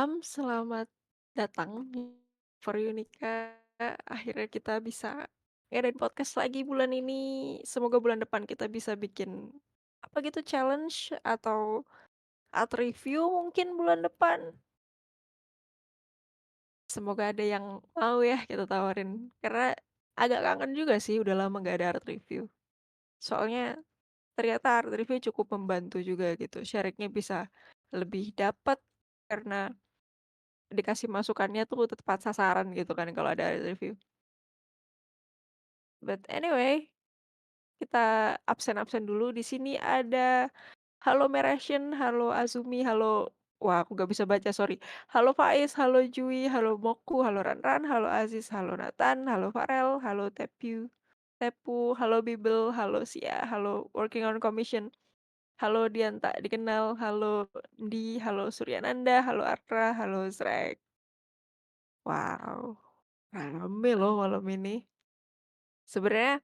Malam, selamat datang di For You Nikah. Akhirnya kita bisa ngadain podcast lagi bulan ini. Semoga bulan depan kita bisa bikin apa gitu challenge atau art review mungkin bulan depan. Semoga ada yang mau ya kita tawarin. Karena agak kangen juga sih udah lama gak ada art review. Soalnya ternyata art review cukup membantu juga gitu. Sharingnya bisa lebih dapat karena dikasih masukannya tuh tepat sasaran gitu kan kalau ada review. But anyway, kita absen-absen dulu. Di sini ada halo Meresyen, halo Azumi, halo wah aku gak bisa baca sorry. Halo Faiz, halo Jui, halo Moku, halo Ranran, halo Aziz, halo Nathan, halo Farel, halo Tepu, halo Bibel, halo Sia, halo Working on Commission, halo Dianta dikenal, halo Di, halo Suryananda, halo Artra, halo Zrek. Wow, rame loh malam ini. Sebenarnya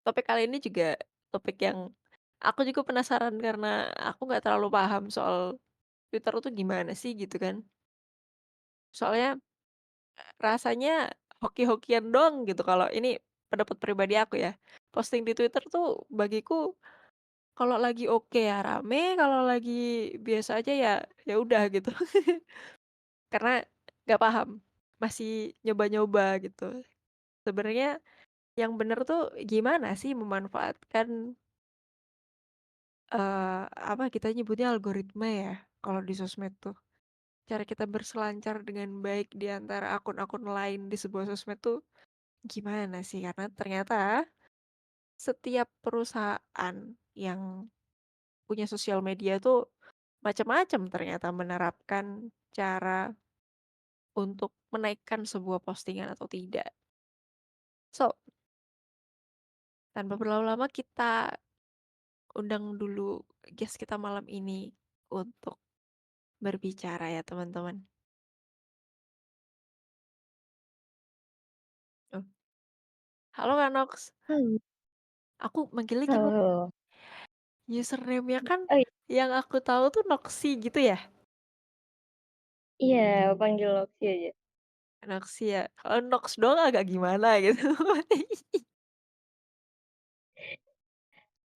topik kali ini juga topik yang aku juga penasaran karena aku nggak terlalu paham soal Twitter tuh gimana sih gitu kan. Soalnya rasanya hoki-hokian doang gitu kalau ini pendapat pribadi aku ya. Posting di Twitter tuh bagiku kalau lagi oke ya rame, kalau lagi biasa aja ya ya udah gitu. Karena nggak paham, masih nyoba-nyoba gitu. Sebenarnya yang bener tuh gimana sih memanfaatkan apa kita nyebutnya algoritma ya, kalau di sosmed tuh. Cara kita berselancar dengan baik di antara akun-akun lain di sebuah sosmed tuh gimana sih? Karena ternyata setiap perusahaan yang punya sosial media tuh macam-macam ternyata menerapkan cara untuk menaikkan sebuah postingan atau tidak. So, tanpa berlama-lama kita undang dulu guest kita malam ini untuk berbicara ya teman-teman. Oh, halo Kak Nox. Halo, Aku manggilnya gimana? halo. Username-nya kan Oh, yang aku tahu tuh Noxy gitu ya? iya, panggil Loksi aja. Noxy ya. Kalau Nox doang agak gimana gitu.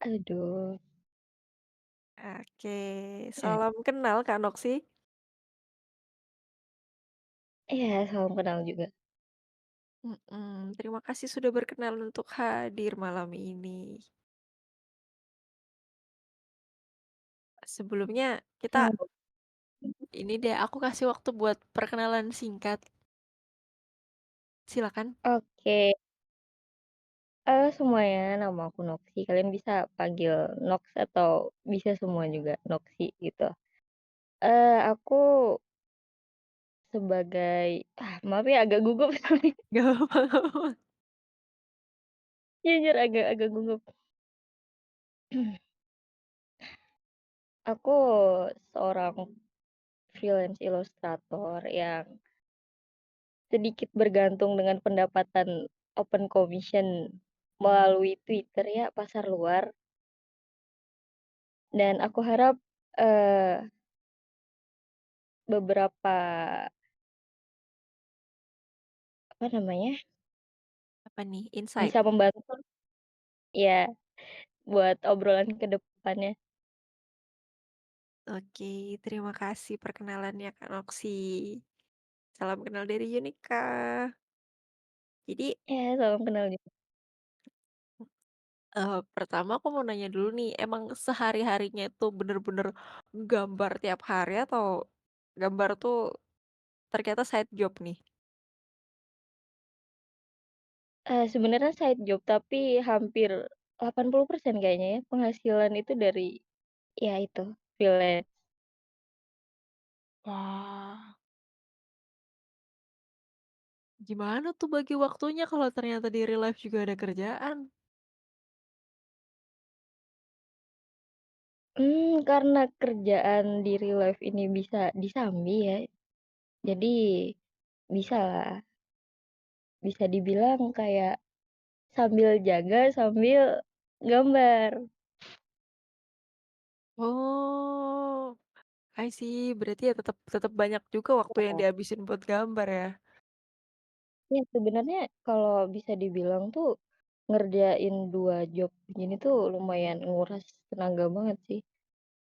Aduh, Oke, eh, salam kenal Kak Noxy. iya salam kenal juga. Terima kasih sudah berkenan untuk hadir malam ini. Sebelumnya kita Halo. ini deh, aku kasih waktu buat perkenalan singkat. Silakan. Oke, semuanya, nama aku Noksi. Kalian bisa panggil Nox atau bisa semua juga Noksi gitu. Aku sebagai maaf ya agak gugup sorry. Gak apa-apa. Jujur agak gugup. Aku seorang freelance ilustrator yang sedikit bergantung dengan pendapatan open commission melalui Twitter ya, pasar luar. Dan aku harap, eee, beberapa, apa namanya, Apa nih? Insight. bisa membantu ya buat obrolan ke depannya. Oke, terima kasih perkenalannya Kak Noxy. Salam kenal dari Yunika. Jadi Ya, salam kenal juga. Pertama aku mau nanya dulu nih, emang sehari-harinya itu bener-bener gambar tiap hari atau gambar tuh ternyata side job nih? Sebenarnya side job tapi hampir 80% kayaknya ya penghasilan itu dari, ya itu, freelance. Wah, gimana tuh bagi waktunya kalau ternyata di real life juga ada kerjaan? Karena kerjaan di real life ini bisa disambi ya, jadi bisalah, bisa dibilang kayak sambil jaga, sambil gambar. Oh, I see, berarti ya tetep tetep banyak juga waktu yang Iya. dihabisin buat gambar ya? Iya, sebenarnya kalau bisa dibilang tuh, ngerjain 2 job gini tuh lumayan nguras tenaga banget sih.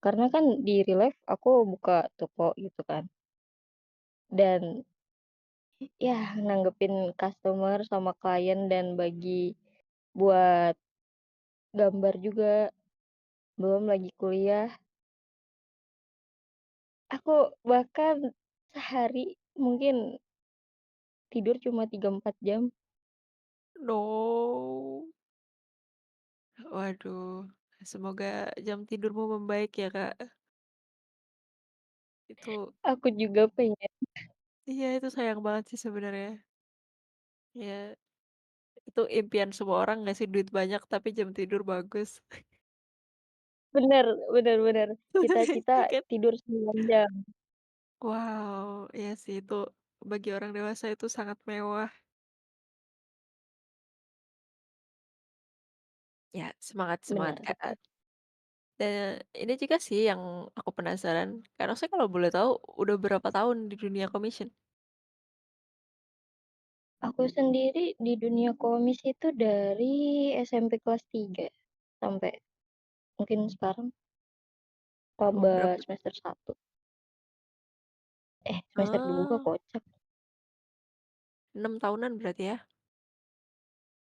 Karena kan di real life aku buka toko gitu kan, dan ya nanggepin customer sama klien dan bagi buat gambar juga, belum lagi kuliah. Aku bahkan sehari mungkin tidur cuma 3 4 jam. No. Waduh, semoga jam tidurmu membaik ya, Kak. Itu Aku juga pengen. iya itu sayang banget sih sebenarnya. Ya, itu impian semua orang nggak sih duit banyak tapi jam tidur bagus. Bener bener bener, cita-cita Iya kan? tidur 9 jam. Wow, iya sih itu bagi orang dewasa itu sangat mewah. Ya, semangat semangat, Bener Kak. bener. Dan ini juga sih yang aku penasaran, karena saya kalau boleh tahu udah berapa tahun di dunia commission? Aku sendiri di dunia komis itu dari SMP kelas 3 sampai mungkin sekarang Oh, maba berapa? semester 1. Semester 2 Ah, kocak. 6 tahunan berarti ya?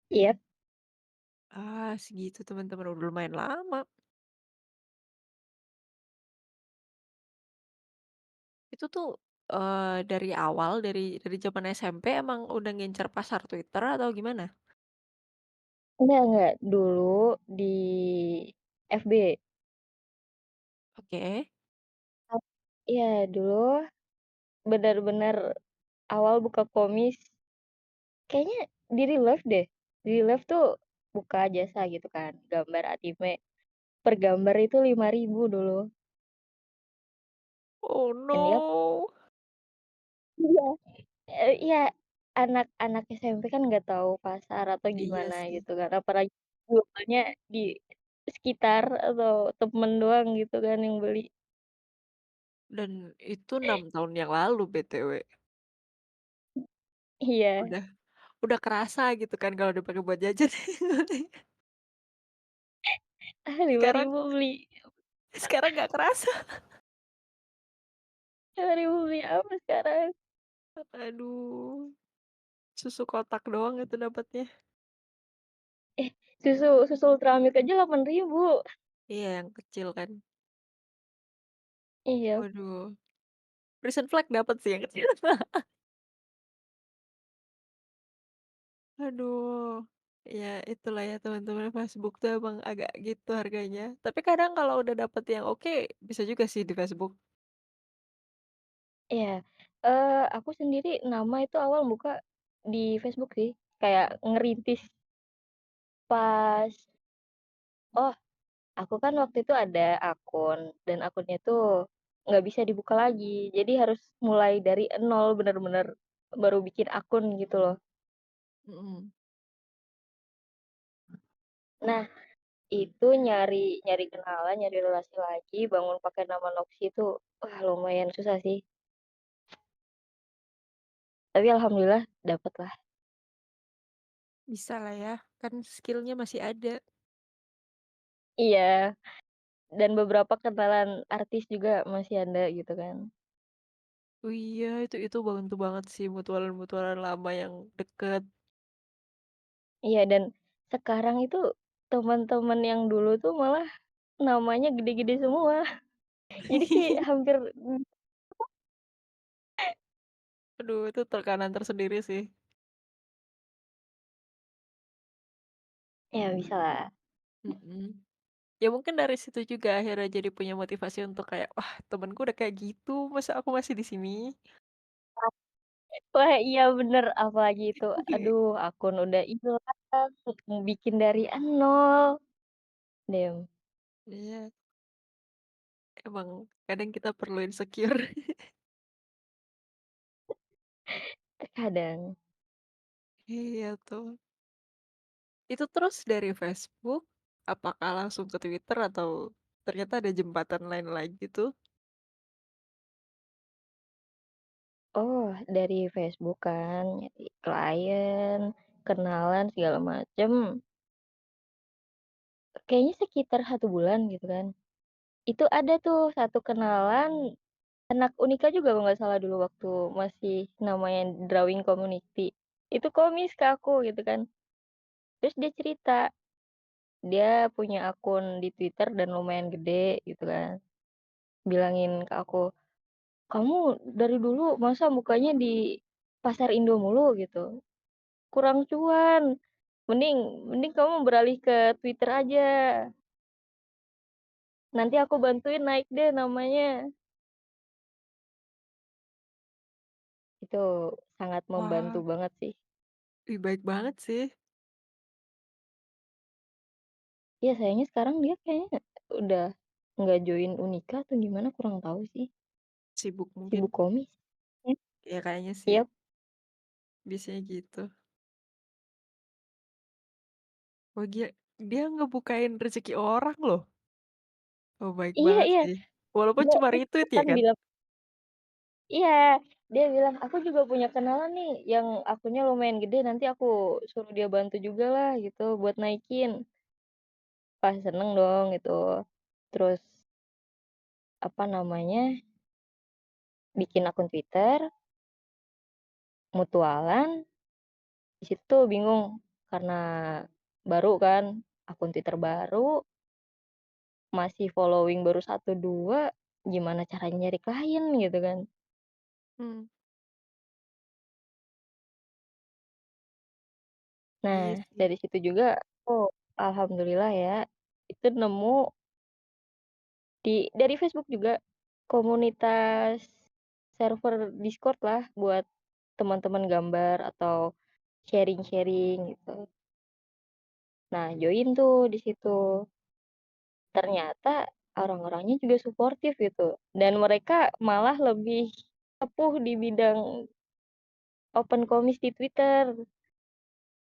Iya, Ah, segitu teman-teman, udah lumayan lama. Itu tuh, dari awal, dari zaman SMP emang udah ngincer pasar Twitter atau gimana? enggak, dulu di FB. Oke. Iya, dulu benar-benar awal buka komis, kayaknya di real life deh. Di real life tuh buka jasa gitu kan, gambar anime. Per gambar itu 5.000 dulu. Oh Dan ya no. iya, iya, anak-anak SMP kan nggak tahu pasar atau Iya gimana sih. gitu kan, apalagi jualannya di sekitar atau temen doang gitu kan yang beli. Dan itu 6 tahun yang lalu BTW. Iya, Udah udah kerasa gitu kan kalau dipakai buat jajan. lima Sekarang ribu beli sekarang nggak kerasa. 5.000 beli apa sekarang? Aduh, susu kotak doang itu dapatnya. Eh, susu susu Ultramilk aja 8.000. Iya, yang kecil kan. Iya Waduh, Frisian Flag dapat sih yang kecil. Aduh, ya itulah ya teman-teman Facebook tuh emang agak gitu harganya. Tapi kadang kalau udah dapet yang oke, bisa juga sih di Facebook. iya, aku sendiri nama itu awal buka di Facebook sih, kayak ngerintis pas oh, aku kan waktu itu ada akun, dan akunnya tuh nggak bisa dibuka lagi. Jadi harus mulai dari nol, bener-bener baru bikin akun gitu loh. Mhm. Nah, itu nyari nyari kenalan, nyari relasi lagi, bangun pakai nama Noksi itu, wah lumayan susah sih. Tapi alhamdulillah dapet lah. Bisa lah ya, kan skillnya masih ada. Iya, dan beberapa kenalan artis juga masih ada gitu kan. Oh iya, itu bantu banget sih mutualan-mutualan lama yang deket. Iya, dan sekarang itu teman-teman yang dulu tuh malah namanya gede-gede semua. Jadi kayak hampir Aduh, itu tekanan tersendiri sih. ya bisalah. Mhm. Ya mungkin dari situ juga akhirnya jadi punya motivasi untuk kayak, "Wah, temenku udah kayak gitu, masa aku masih di sini?" Wah, iya bener, apalagi itu, aduh akun udah hilang, mau bikin dari nol, damn, Iya, emang kadang kita perlu insecure. terkadang. Iya tuh. Itu terus dari Facebook, apakah langsung ke Twitter atau ternyata ada jembatan lain lagi tuh? Oh, dari Facebook kan, nyari klien, kenalan segala macem, kayaknya sekitar 1 bulan gitu kan. Itu ada tuh satu kenalan, anak Unika juga kalau nggak salah dulu waktu masih namanya drawing community. Itu komis ke aku gitu kan. Terus dia cerita, dia punya akun di Twitter dan lumayan gede gitu kan. Bilangin ke aku, "Kamu dari dulu masa mukanya di pasar Indo mulu?" gitu. "Kurang cuan, mending mending kamu beralih ke Twitter aja. Nanti aku bantuin naik deh namanya." Itu sangat membantu Wah, banget sih. ih, baik banget sih. Iya sayangnya sekarang dia kayaknya udah nggak join Unika atau gimana kurang tahu sih. Sibuk mungkin. Sibuk komis. Ya. Ya kayaknya sih, Iya. biasanya gitu. Wah, dia ngebukain rezeki orang loh. Oh, baik Iya banget iya, sih. Walaupun dia cuma dia retweet ya bahkan kan? bilang iya, dia bilang, "Aku juga punya kenalan nih yang akunnya lumayan gede, nanti aku suruh dia bantu juga lah gitu buat naikin." Wah seneng dong gitu. Terus, apa namanya, bikin akun Twitter, mutualan, di situ bingung karena baru kan, akun Twitter baru, masih following baru 1 2 gimana caranya nyari klien gitu kan. Mmm, Nah, iya sih. dari situ juga oh alhamdulillah ya, itu nemu dari Facebook juga, komunitas server Discord lah buat teman-teman gambar atau sharing-sharing gitu. Nah join tuh di situ, ternyata orang-orangnya juga suportif gitu, dan mereka malah lebih sepuh di bidang open komis di Twitter,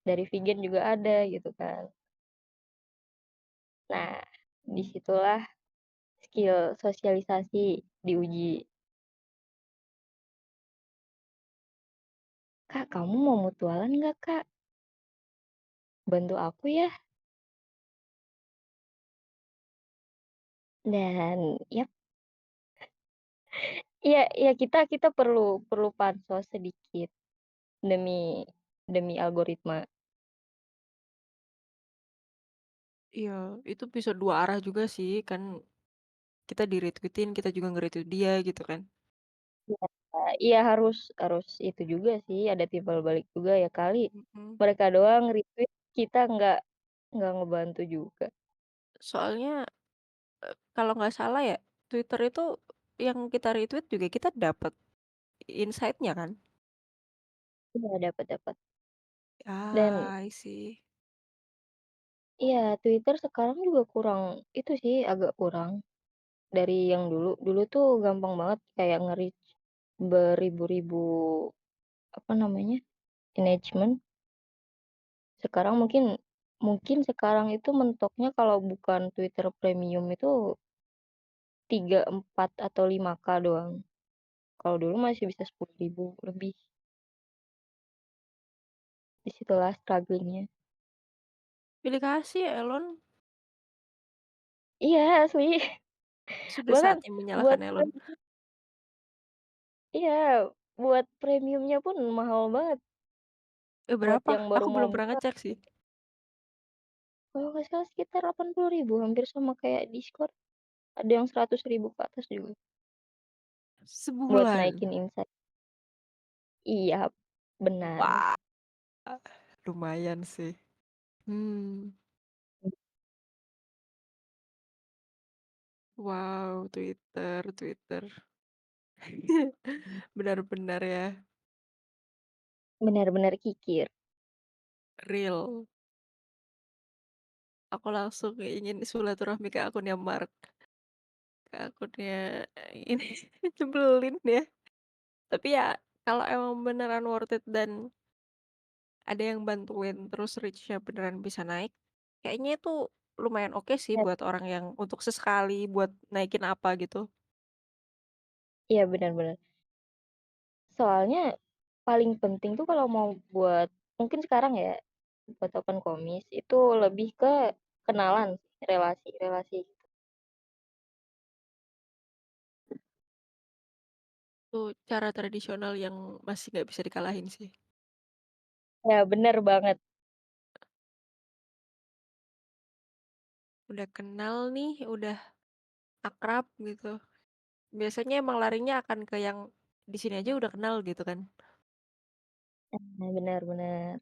dari Vigen juga ada gitu kan. Nah, disitulah skill sosialisasi diuji. "Kak, kamu mau mutualan nggak, Kak? Bantu aku ya." Dan yap, iya iya kita kita perlu perlu pansos sedikit demi demi algoritma. Iya, itu bisa dua arah juga sih, kan kita di-retweet-in, kita juga nge-retweet dia gitu kan. Iya iya harus harus itu juga sih, ada timbal balik juga ya kali Mhm. mereka doang retweet, kita nggak ngebantu juga. Soalnya, kalau nggak salah ya, Twitter itu yang kita retweet juga kita dapat insight-nya kan? Iya, dapat dapat. Dan Ah, I see. iya, Twitter sekarang juga kurang itu sih, agak kurang dari yang dulu. Dulu tuh gampang banget kayak nge-reach beribu-ribu, apa namanya, engagement. Sekarang mungkin mungkin sekarang itu mentoknya kalau bukan Twitter Premium itu 3 4 atau 5K doang. Kalau dulu masih bisa 10.000 lebih. Disitulah struggle-nya. Pilih kasih ya Elon, Iya, asli. sudah Bahkan saatnya buat menyalahkan Elon. pre iya, buat premiumnya pun mahal banget. Buat Berapa? yang Aku baru mau belum pernah buka, ngecek sih. kalau nggak salah sekitar 80.000, hampir sama kayak Discord. Ada yang 100.000 ke atas juga, buat Sebulan? naikin insight. Iya, benar. Wah, lumayan sih. Hmm, wow, Twitter Twitter. Benar-benar ya, Benar-benar kikir. real. Aku langsung ingin silaturahmi ke akunnya Mark, ke akunnya ini, nyebelin ya. Tapi ya, kalau emang beneran worth it dan ada yang bantuin, terus reach-nya beneran bisa naik, kayaknya itu lumayan oke sih Ya, buat orang yang untuk sesekali buat naikin apa gitu. iya benar benar. Soalnya paling penting tuh kalau mau buat mungkin sekarang ya, buat open kumis itu lebih ke kenalan, relasi-relasi. Itu cara tradisional yang masih nggak bisa dikalahin sih. Ya bener banget. Udah kenal nih, udah akrab gitu. Biasanya emang larinya akan ke yang di sini aja udah kenal gitu kan. Nah, bener bener.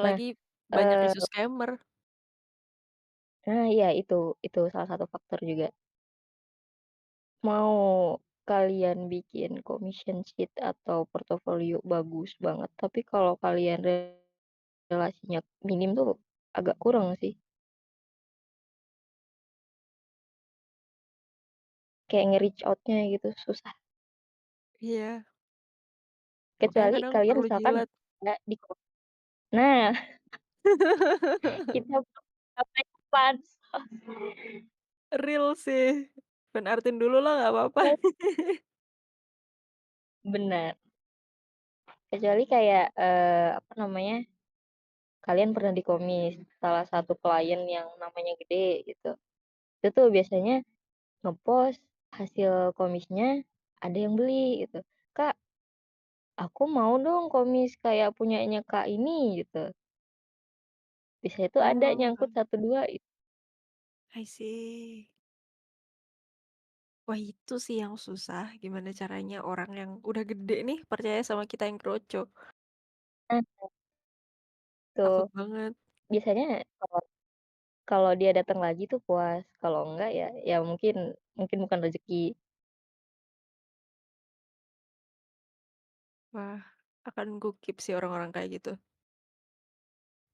Nah, Apalagi banyak eee, isu scammer. nah iya itu salah satu faktor juga. Mau kalian bikin commission sheet atau portofolio bagus banget, tapi kalau kalian relasinya minim tuh agak kurang sih. Kayak nge-reach out-nya gitu susah. Iya, makanya Kecuali kadang kalian perlu misalkan jilat. ada di nah, kita sampai pansos. Real sih. Fan artin dulu lah nggak apa-apa. Bener. Kecuali kayak, apa namanya, kalian pernah di-komis salah satu klien yang namanya gede gitu. Itu tuh biasanya nge-post hasil komisnya ada yang beli gitu, "Kak, aku mau dong komis kayak punyanya Kak ini," gitu. Biasanya tuh ada Oh, nyangkut satu 2 I see. Wah itu sih yang susah, gimana caranya orang yang udah gede nih percaya sama kita yang kroco. nah, Takut tuh. banget. Biasanya kalau kalau dia datang lagi tuh puas, kalau enggak ya ya mungkin mungkin bukan rezeki. Wah, akan ku keep sih orang-orang kayak gitu.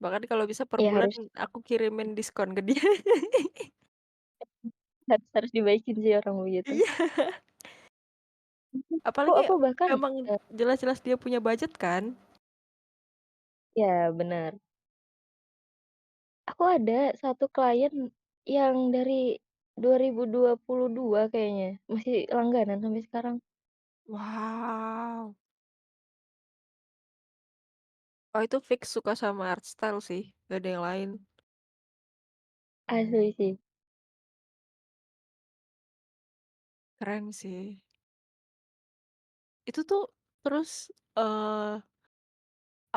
Bahkan kalau bisa per Ya bulan harus aku kirimin diskon ke dia. harus harus dibaikin sih orang begitu. Iya, Aku apalagi aku bahkan, emang jelas-jelas dia punya budget kan. ya benar. Aku ada satu klien yang dari 2022 kayaknya, masih langganan sampai sekarang. Wow. Oh itu fix suka sama art style sih, gak ada yang lain. Asli sih. Keren sih. Itu tuh terus, eee,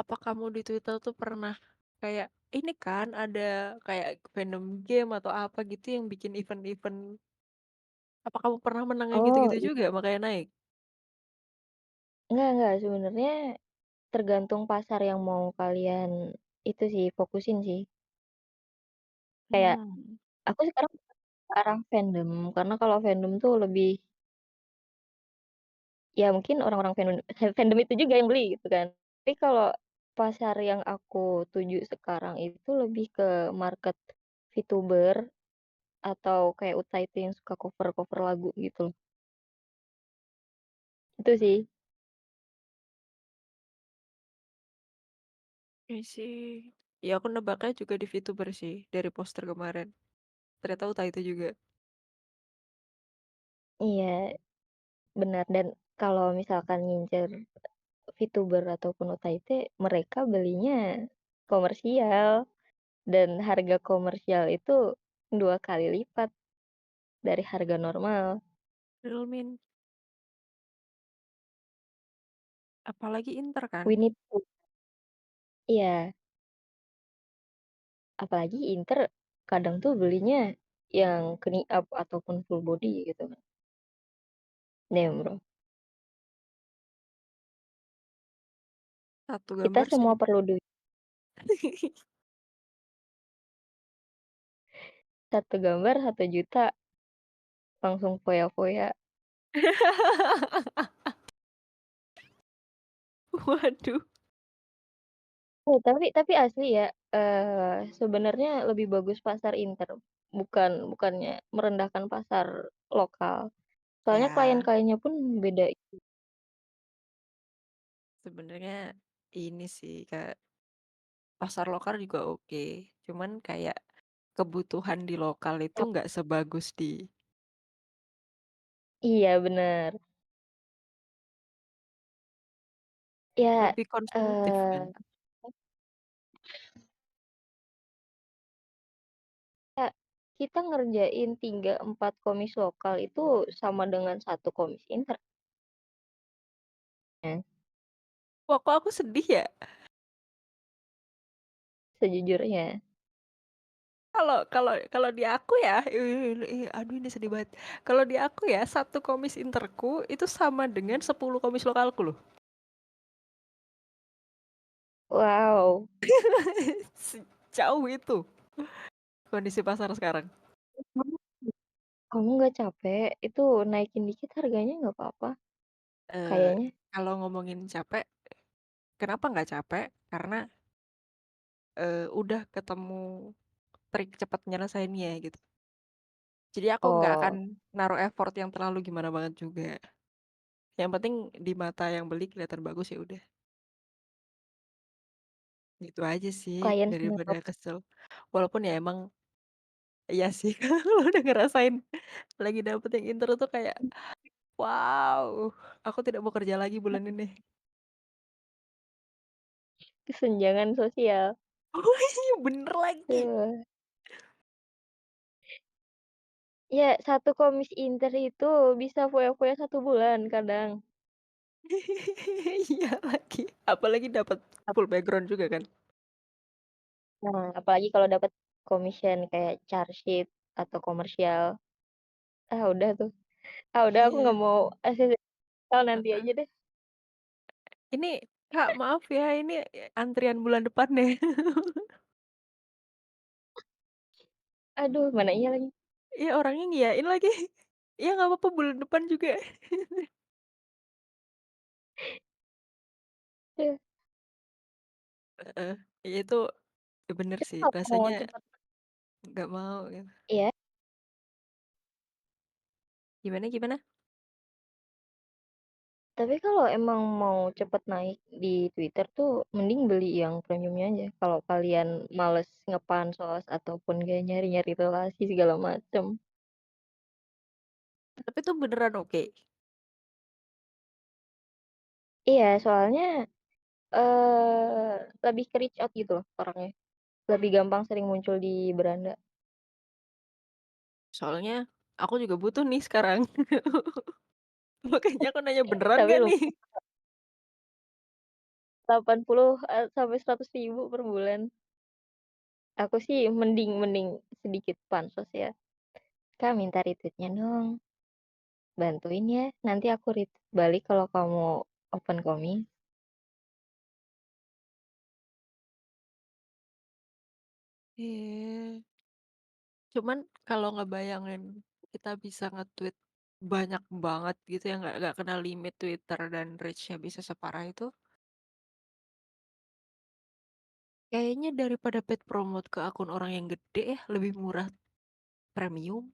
apa kamu di Twitter tuh pernah kayak, ini kan ada kayak fandom game atau apa gitu yang bikin event-event, apa kamu pernah menang yang Oh, gitu-gitu iya. juga makanya naik? Enggak, sebenarnya tergantung pasar yang mau kalian itu sih, fokusin sih. Kayak Mmm, aku sekarang ke arah fandom, karena kalau fandom tuh lebih ya mungkin orang-orang fandom fandom itu juga yang beli gitu kan. Tapi kalau pasar yang aku tuju sekarang itu lebih ke market VTuber atau kayak Uta itu yang suka cover-cover lagu gitu loh. Itu sih. I see. Ya aku nebaknya juga di VTuber sih, dari poster kemarin. Ternyata Utah itu juga. Iya, benar dan kalau misalkan ngincer VTuber ataupun UTT, mereka belinya komersial dan harga komersial itu 2 kali lipat dari harga normal. Real Min, apalagi Inter kan? We need to iya, apalagi Inter kadang tuh belinya yang knee up ataupun full body gitu kan. Damn, Bro. Satu Kita gambar semua sih. perlu duit. Satu gambar 1 juta langsung foya-foya. Waduh. Oh, tapi asli ya, sebenarnya lebih bagus pasar Inter, bukannya merendahkan pasar lokal. Soalnya Ya, klien-kliennya pun beda. sebenarnya ini sih kayak pasar lokal juga oke. Cuman kayak kebutuhan di lokal itu nggak sebagus di Iya bener. Ya, lebih konsumtif kan. eee, ya kita ngerjain 3 4 komis lokal itu sama dengan satu komis inter ya, Wah, kok aku sedih ya? sejujurnya. Kalau kalau kalau di aku ya, aduh ini sedih banget. Kalau di aku ya, satu komis interku itu sama dengan 10 komis lokalku loh. Wow, Sejauh itu kondisi pasar sekarang. kamu nggak capek? Itu naikin dikit harganya nggak apa-apa Eee, kayaknya? kalau ngomongin capek, kenapa nggak capek? Karena, udah ketemu trik cepet nyelesainnya gitu. Jadi aku nggak akan Oh, naruh effort yang terlalu gimana banget juga. Yang penting di mata yang beli kelihatan bagus ya udah, gitu aja sih klien daripada seneng kesel. Walaupun ya emang iya sih kalau udah ngerasain lagi dapet yang intro tuh kayak, wow, aku tidak mau kerja lagi bulan ini. kesenjangan sosial. Oh iya bener lagi. Aduh. Ya, satu komis inter itu bisa foya-foya 1 bulan kadang. Iya lagi, apalagi dapat full background juga kan. Nah, apalagi kalau dapat commission kayak Chargeat atau komersial. Ah, udah tuh. Ah, udah aku Iya, nggak mau ACC nanti heeh. aja deh. Ini Kak, maaf ya ini antrian bulan depan deh. Aduh, mana iya lagi. Iya orangnya ngiyain lagi. Iya nggak apa-apa bulan depan juga. Iya. Heeh, iya itu bener Tapi sih kalau mau rasanya cepet nggak mau gitu. iya, Gimana gimana? tapi kalau emang mau cepet naik di Twitter tuh mending beli yang premiumnya aja. Kalau kalian males ngepansos ataupun kayak nyari-nyari relasi segala macem. Tapi itu beneran oke? Iya, soalnya, lebih ke reach out gitu loh orangnya. Lebih gampang sering muncul di beranda. Soalnya aku juga butuh nih sekarang. Makanya aku nanya beneran Tapi nggak nih? 80, sampai 100 ribu per bulan. Aku sih mending mending sedikit pansos ya, "Kak, minta retweet-nya dong, bantuin ya, nanti aku retweet balik kalau kamu open komik." Iya. Cuman kalau ngebayangin kita bisa nge-tweet banyak banget gitu ya, nggak kena limit Twitter dan reach-nya bisa separah itu, kayaknya daripada paid promote ke akun orang yang gede ya, lebih murah premium.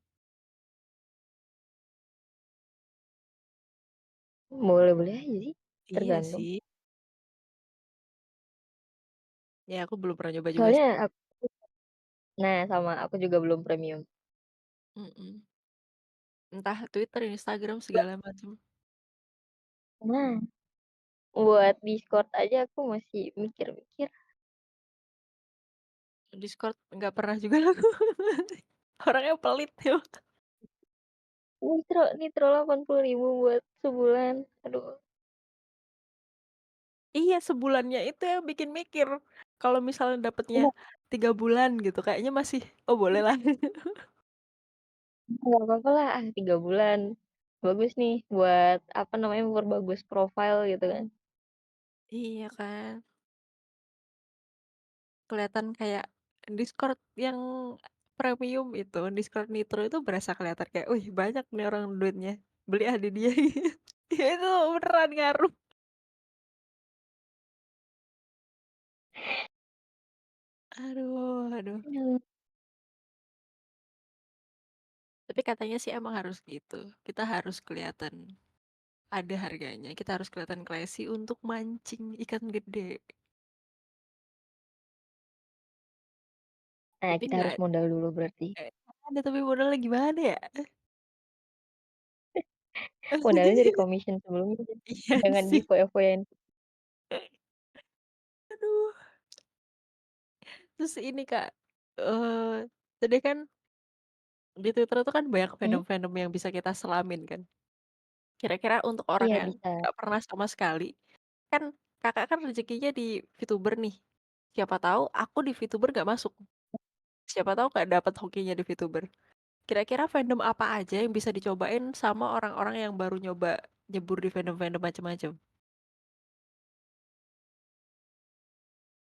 Boleh-boleh aja sih, Iya tergantung. sih. Ya aku belum pernah nyoba juga sih. Soalnya nah sama, aku juga belum premium. Mhm. Entah Twitter, Instagram, segala macam. Nah, buat Discord aja aku masih mikir-mikir, Discord nggak pernah juga aku. Orangnya pelit ya. nitro 80 ribu buat sebulan, aduh. Iya, sebulannya itu yang bikin mikir. Kalau misalnya dapetnya Enggak 3 bulan gitu, kayaknya masih, oh boleh lah. enggak apa-apa lah, 3 bulan. Bagus nih buat, apa namanya, memperbagus profile gitu kan. Iya kan, kelihatan kayak Discord yang premium itu, Discord Nitro itu berasa kelihatan kayak, "Wih, banyak nih orang duitnya, beli ah di dia." Ya itu beneran ngaruh. Aduh aduh. Aduh. Tapi katanya sih emang harus gitu, kita harus kelihatan ada harganya, kita harus kelihatan classy untuk mancing ikan gede. Nah, Tapi kita nggak harus modal dulu berarti. ada tapi modalnya gimana ya? Modalnya dari commission sebelumnya, Iya jangan sih. difoya-foyain. Terus ini Kak, jadi kan di Twitter itu kan banyak Mhm? fandom-fandom yang bisa kita selamin kan. Kira-kira untuk orang Iya yang bisa. nggak pernah sama sekali, kan Kakak kan rezekinya di VTuber nih, siapa tahu aku di VTuber nggak masuk, siapa tahu nggak dapet hokinya di VTuber. Kira-kira fandom apa aja yang bisa dicobain sama orang-orang yang baru nyoba nyebur di fandom-fandom macem-macem?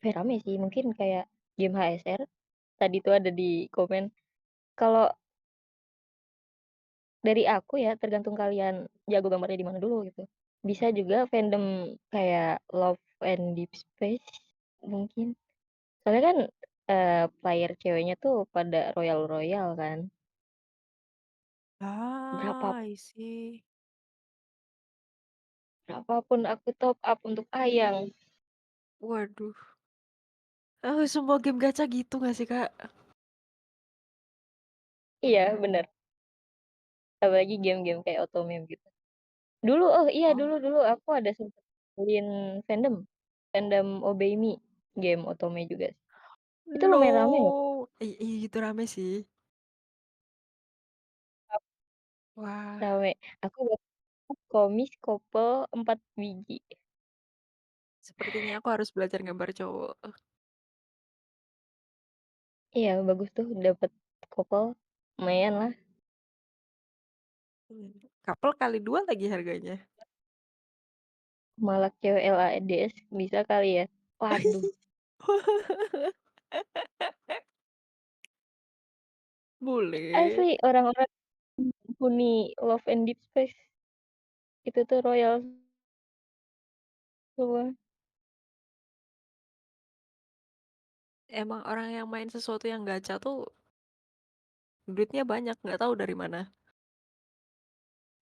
Rame sih, mungkin kayak game HSR, tadi tuh ada di komen. Kalau dari aku ya, tergantung kalian jago gambarnya di mana dulu gitu. Bisa juga fandom kayak Love and Deep Space mungkin. Soalnya kan, player ceweknya tuh pada royal-royal kan. Berapa Ah, I see. berapapun aku top up untuk Ayang. Waduh, semua game gacha gitu nggak sih, Kak? Iya bener, apalagi game-game kayak Otome gitu. Dulu oh iya, Oh. dulu aku ada sempet join fandom, fandom Obey Me, game Otome juga. Itu lumayan rame loh. No, itu rame sih. Wah, Rame. Aku dapat komis couple 4 biji. sepertinya aku harus belajar gambar cowok. Iya bagus tuh dapat couple, lumayan lah. Couple kali 2 lagi harganya. Malah cewek LADS bisa kali ya. Waduh, Boleh. asli orang-orang huni Love and Deep Space itu tuh royal semua. Emang orang yang main sesuatu yang gacha tuh duitnya banyak, nggak tahu dari mana.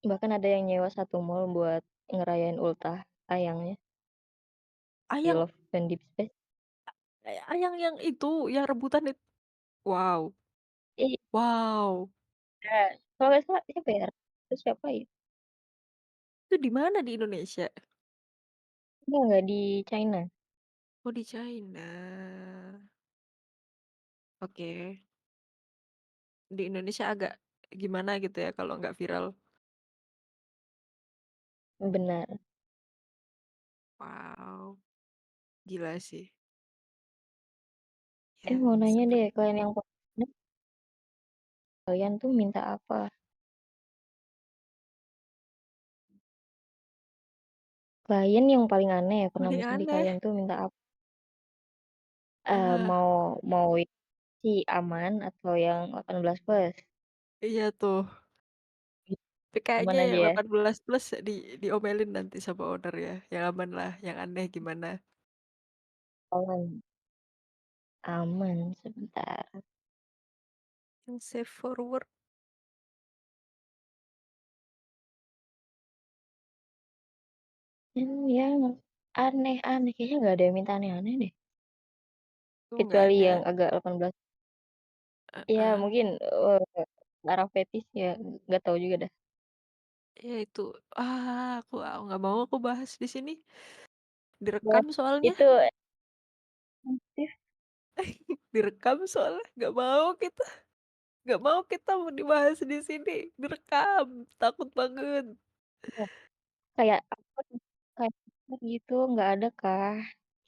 Bahkan ada yang nyewa satu mall buat ngerayain ultah Ayangnya Ah, di yang Love and Deep Space. yang itu, yang rebutan itu. Wow, Iya, wow. kalau nggak salah siapa ya? Itu siapa ya? Itu di mana di Indonesia? Enggak di China. Oh, di China. Oke. Di Indonesia agak gimana gitu ya kalau nggak viral. Benar. Wow, gila sih. Eh Ya, mau nanya deh, seperti kalian yang kalian tuh minta apa? Klien yang paling aneh pernah paling mesen di aneh. kalian tuh minta apa? Ah, Mau mau si aman atau yang 18 plus? iya tuh. Tapi kayaknya Aman aja yang ya. 18 plus diomelin nanti sama owner ya. Yang aman lah, yang aneh gimana. Aman. Aman sebentar. Yang safe forward. Yang aneh-aneh kayaknya nggak ada yang minta aneh-aneh deh. Tuh nggak Kecuali ada ya. yang agak 18. Ya Heeh. mungkin arah fetis ya nggak tahu juga dah. Ya itu. Aku nggak mau aku bahas di sini. Wah, Direkam soalnya. itu sensitif. Direkam soalnya. Nggak mau kita mau dibahas di sini. Direkam. Takut banget. Kayak apa kayak apa gitu nggak ada kah?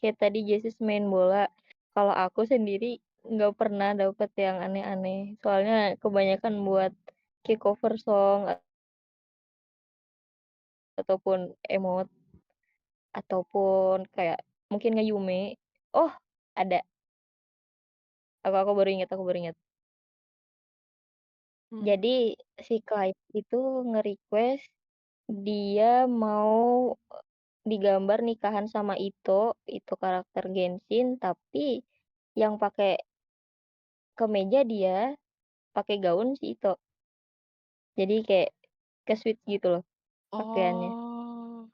Kayak tadi Jesus main bola. Kalau aku sendiri nggak pernah dapet yang aneh-aneh. Soalnya kebanyakan buat kayak cover song ataupun emot ataupun kayak mungkin nge-Yume. Oh, ada. Aku baru ingat. Hmm. Jadi si klien itu nge-request dia mau digambar nikahan sama Ito karakter Genshin, tapi yang pakai kemeja dia, pakai gaun si Ito. Jadi kayak ke-switch gitu loh pakaiannya. Oh.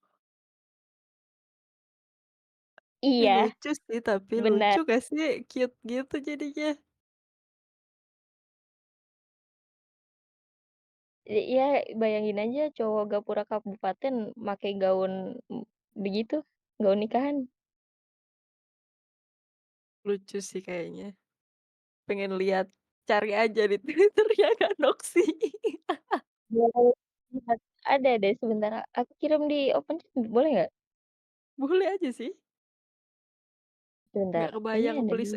Iya, Lucu sih, tapi benar. lucu gak sih? Cute gitu jadinya. Iya, bayangin aja cowok Gapura Kabupaten pakai gaun begitu, gaun nikahan. Lucu sih kayaknya. Pengen lihat, cari aja di Twitter-nya Kak Noksi. Boleh lihat, ada deh sebentar aku kirim di open chat boleh nggak? Boleh aja sih, Sebentar, nggak kayaknya kebayang ada di please,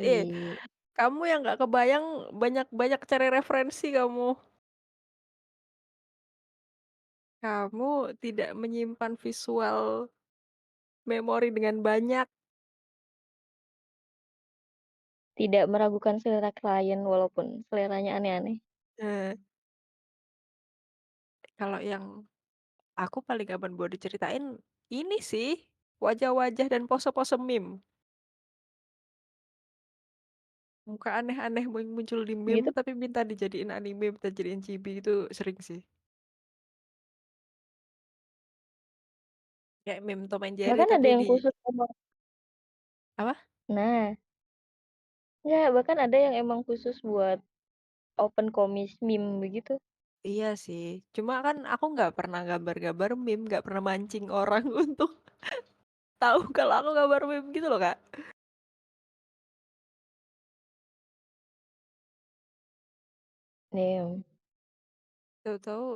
kamu yang nggak kebayang banyak-banyak cari referensi kamu. Kamu tidak menyimpan visual memori dengan banyak. tidak meragukan selera klien walaupun seleranya aneh-aneh. Nah, kalau yang aku paling gampang buat diceritain, ini sih, wajah-wajah dan pose-pose meme. Muka aneh-aneh muncul di meme, Gitu? tapi minta dijadiin anime, minta jadiin chibi, itu sering sih. Kayak meme Tom and Jerry Bahkan ada tapi yang di khusus emang apa? nah, nggak, bahkan ada yang emang khusus buat open komis meme begitu. Iya sih, cuma kan aku nggak pernah gambar-gambar meme, nggak pernah mancing orang untuk tahu kalau aku gambar meme gitu loh, Kak. Nih, Tahu-tahu,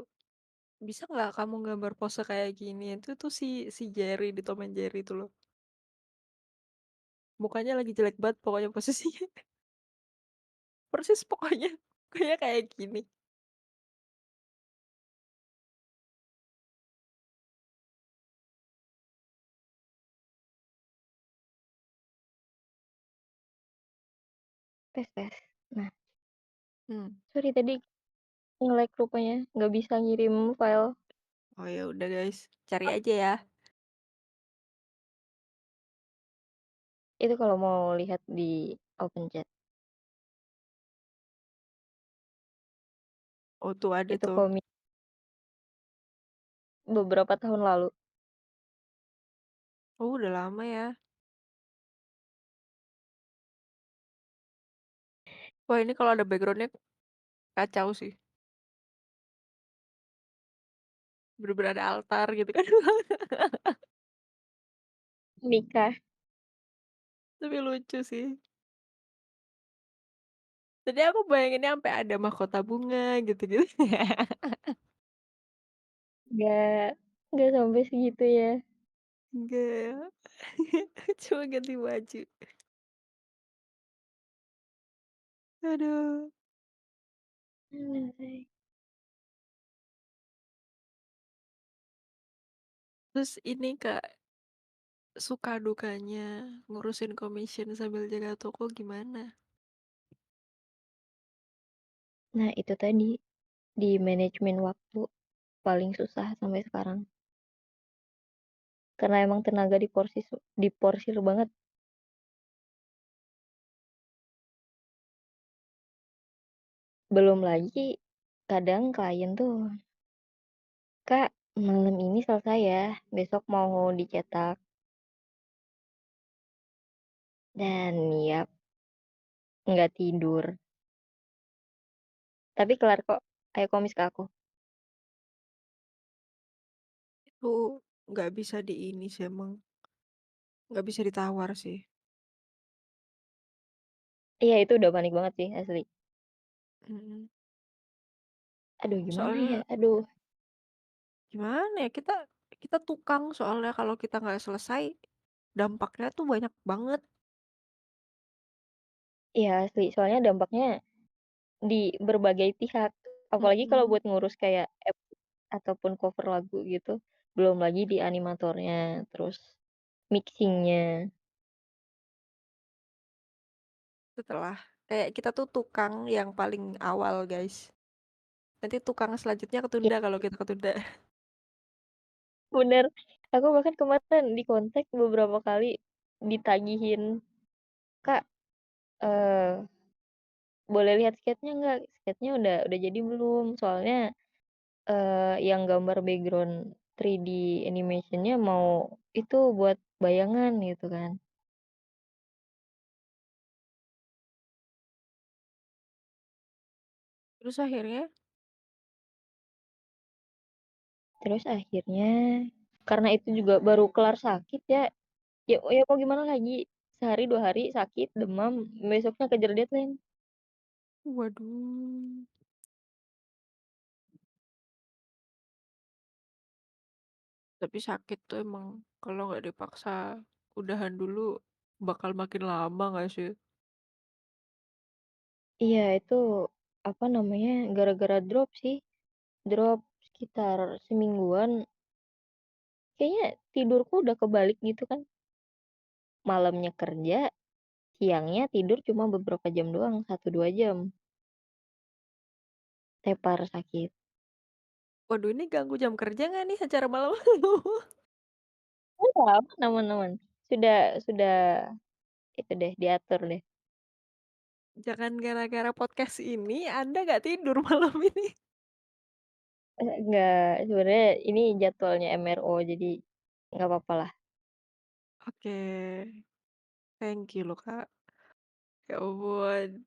"Bisa nggak kamu gambar pose kayak gini?" Itu tuh si si Jerry di Tom and Jerry itu loh. Mukanya lagi jelek banget pokoknya posisinya. Persis pokoknya, kayak kayak gini. tes tes. Nah, Hmm. sorry tadi nge-lag rupanya, nggak bisa ngirim file. Oh ya udah guys, cari aja ya. Itu kalau mau lihat di open chat. Oh tuh ada Itu tuh. komik beberapa tahun lalu. Oh udah lama ya. Wah ini kalau ada backgroundnya kacau sih. Bener-bener ada altar gitu kan. Nikah, Tapi lucu sih. Tadi aku bayanginnya sampai ada mahkota bunga gitu-gitu. nggak nggak sampai segitu ya. Enggak. Cuma ganti baju. Aduh. Anjay. Terus ini Kak, suka dukanya ngurusin commission sambil jaga toko gimana? Nah, itu tadi, di manajemen waktu paling susah sampai sekarang. Karena emang tenaga diporsir banget. Belum lagi kadang klien tuh, "Kak, malam ini selesai ya, besok mau dicetak." Dan ya nggak tidur. Tapi kelar kok. Ayo komis ke aku. Itu nggak bisa di ini sih emang. Nggak bisa ditawar sih. Iya, itu udah panik banget sih asli. Mm. Aduh gimana ya? Soalnya Aduh. gimana ya, kita kita tukang soalnya kalau kita nggak selesai, dampaknya tuh banyak banget. Iya asli, soalnya dampaknya di berbagai pihak. Apalagi kalau Mm-mm. buat ngurus kayak app ataupun cover lagu gitu. Belum lagi di animatornya, terus mixingnya. Setelah kayak kita tuh tukang yang paling awal guys. Nanti tukang selanjutnya Ya, ketunda kalau kita ketunda. bener. Aku bahkan kemarin dikontak beberapa kali ditagihin, "Kak, eh boleh lihat sketnya nggak? Sketnya udah jadi belum? Soalnya yang gambar background 3D animation-nya mau itu buat bayangan," gitu kan. Terus akhirnya Terus akhirnya karena itu juga baru kelar sakit ya, ya mau gimana lagi. sehari, 2 hari sakit, demam, besoknya kejar deadline. Waduh, tapi sakit tuh emang kalau nggak dipaksa udahan dulu bakal makin lama nggak sih? Iya itu, apa namanya, gara-gara drop sih, drop sekitar semingguan, kayaknya tidurku udah kebalik gitu kan, malamnya kerja, siangnya tidur cuma beberapa jam doang, 1 2 jam, tepar sakit. Waduh, ini ganggu jam kerja nggak nih acara malam? Enggak, aman aman aman. Sudah itu deh, diatur deh. Jangan gara-gara podcast ini Anda nggak tidur malam ini. Enggak, sebenarnya ini jadwalnya MRO, jadi nggak papalah. Oke, thank you loh, Kak. Ya ampun.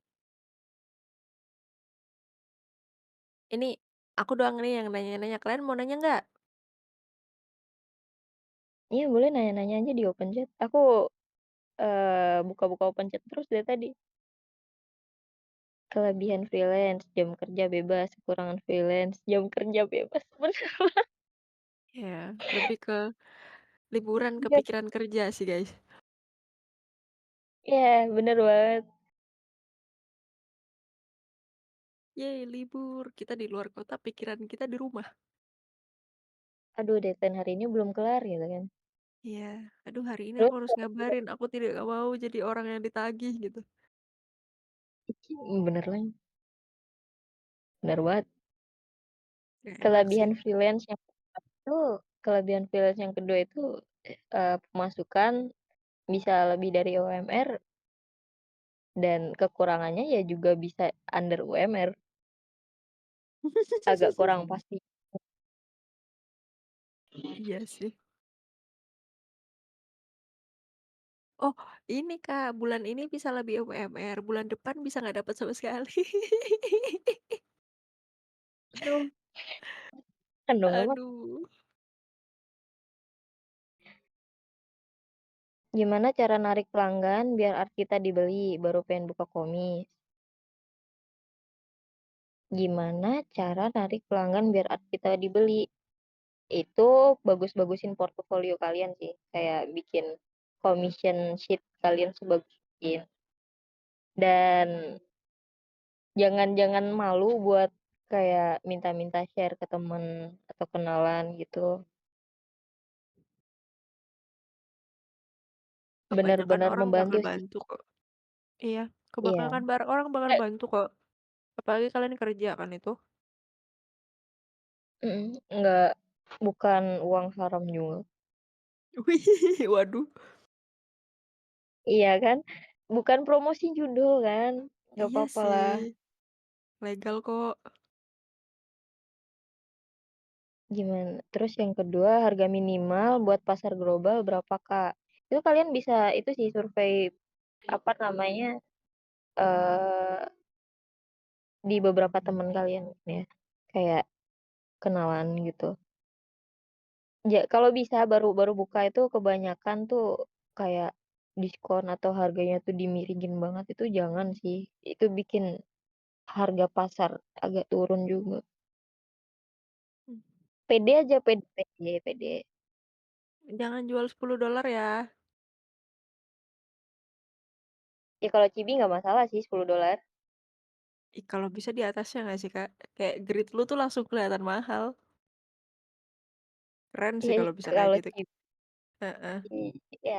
Ini aku doang nih yang nanya-nanya, kalian mau nanya nggak? Iya boleh nanya-nanya aja di open chat. Aku, buka-buka open chat terus dari tadi. Kelebihan freelance, jam kerja bebas, kekurangan freelance, jam kerja bebas. Bener Ya, lebih ke liburan banget. kepikiran kerja sih, guys. Iya, bener banget. Yeay, libur. Kita di luar kota, pikiran kita di rumah. Aduh deadline hari ini belum kelar gitu kan. Iya. Aduh, hari ini Terus aku harus ngabarin, aku tidak mau jadi orang yang ditagih gitu. bener lagi, bener banget. Gak enak sih. Kelebihan freelance yang itu kelebihan freelance yang kedua itu, pemasukan bisa lebih dari UMR dan kekurangannya ya juga bisa under UMR, agak kurang pasti. Iya sih. Oh, ini Kak, bulan ini bisa lebih UMR, bulan depan bisa nggak dapat sama sekali. Aduh, kan dong emang Aduh. gimana cara narik pelanggan biar art kita dibeli, baru pengen buka komis. Gimana cara narik pelanggan biar art kita dibeli? Itu bagus-bagusin portofolio kalian sih, kayak bikin commission sheet kalian sebagus mungkin. Dan jangan malu buat kayak minta-minta share ke temen atau kenalan gitu. Kebanyakan Benar-benar orang membantu bakal sih. bantu kok. Iya, Iya. kebanyakan orang bakal Eh, bantu kok. Apalagi kalian kerja kan itu. nggak, bukan uang haram juga. Wih, waduh. Iya kan? Bukan promosi judul kan? Nggak Iya apa-apa sih, lah. legal kok. Gimana? Terus yang kedua, harga minimal buat pasar global berapa, Kak? Itu kalian bisa itu sih survei apa namanya, eee, di beberapa teman kalian ya, kayak kenalan gitu. Kalau bisa baru baru buka itu kebanyakan tuh kayak diskon atau harganya tuh dimiringin banget, itu jangan sih. Itu bikin harga pasar agak turun juga. Hmm, Pede aja, pede pede pede. jangan jual $10 ya. Ya kalau Cibi nggak masalah sih $10. Ih, kalau bisa di atasnya nggak sih, Kak? Kayak grid lu tuh langsung kelihatan mahal. Keren sih Iya, kalau bisa kayak kalau gitu. Cibi Heeh. ya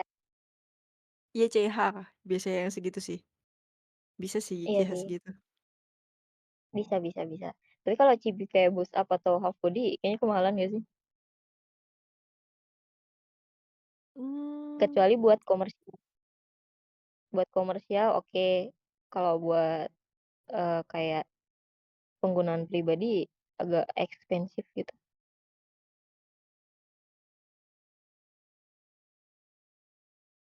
YCH biasanya yang segitu sih. Bisa sih iya YCH sih, segitu. bisa bisa bisa. Tapi kalau Cibi kayak Boost Up atau Half Body kayaknya kemahalan nggak sih? Mmm, Kecuali buat komersial oke, kalau buat, kayak penggunaan pribadi agak ekspensif gitu.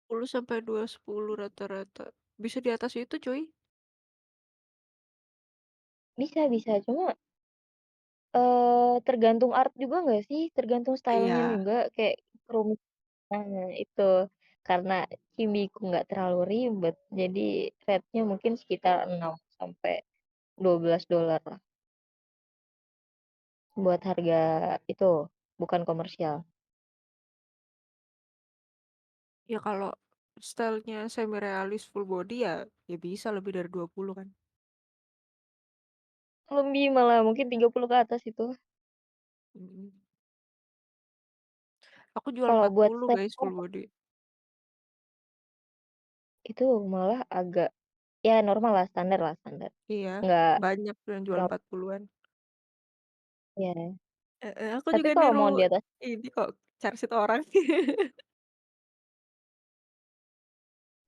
10 sampai 210 rata-rata. Bisa di atas itu, cuy. Bisa bisa, cuma, tergantung art juga nggak sih? Tergantung stylenya Iya. juga, kayak rumit nah itu, karena Kimiko nggak terlalu ribet, jadi rate-nya mungkin sekitar 6 sampai 12 dolar lah, buat harga itu, bukan komersial. Ya kalau stylenya semi realis full body ya, ya bisa lebih dari 20 kan. Lebih malah, mungkin 30 ke atas itu. Mhm. Aku jual Kalau empat buat puluh style guys full body. itu malah agak ya normal lah, standar lah, standar. Iya, Nggak banyak yang jual terlalu 40-an. ya. Heeh, aku Tapi juga kalau niru mau di atas ini kok, Charsit orang.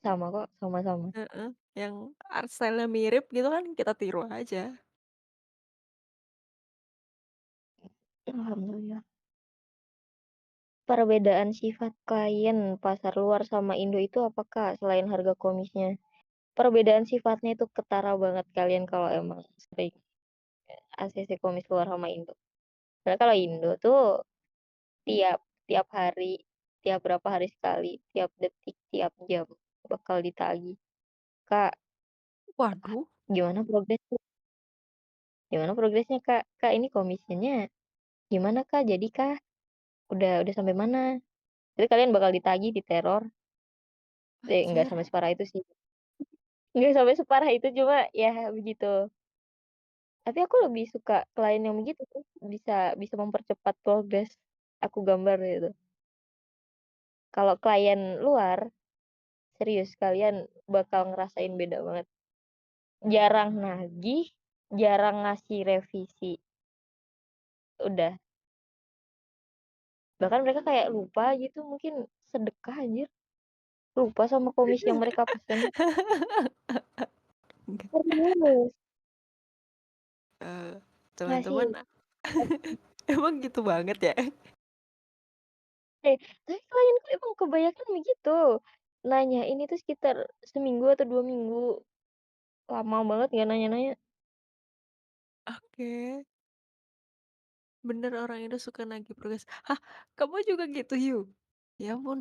sama kok, sama-sama. Heeh, yang art style-nya mirip gitu kan kita tiru aja. Alhamdulillah. Perbedaan sifat klien pasar luar sama Indo itu apa, Kak, selain harga komisnya? Perbedaan sifatnya itu ketara banget kalian kalau emang sering ACC komis luar sama Indo. Soalnya kalau Indo tuh tiap tiap hari, tiap berapa hari sekali, tiap detik, tiap jam bakal ditagih. Kak, Waduh, gimana progresnya? Gimana progresnya, Kak? Kak, ini komisinya gimana, Kak? Jadi Kak, udah sampai mana? Jadi kalian bakal ditagih, diteror. Nggak anjir. sampai separah itu sih. Nggak sampai separah itu, cuma ya begitu. Tapi aku lebih suka klien yang begitu tuh, bisa bisa mempercepat progres aku gambar gitu. Kalau klien luar, serius kalian bakal ngerasain beda banget. Jarang nagih, jarang ngasih revisi. Udah, bahkan mereka kayak lupa gitu, mungkin sedekah anjir. Lupa sama komisi yang mereka pesen. Enggak, Serius, eee, ngasih teman-teman emang gitu banget ya? tapi klienku emang kebanyakan begitu. Nanya ini tuh sekitar seminggu atau 2 minggu. Lama banget nggak nanya-nanya. Oke, bener orang Indo suka nagih progres. Hah, kamu juga gitu, Yu? Ya ampun,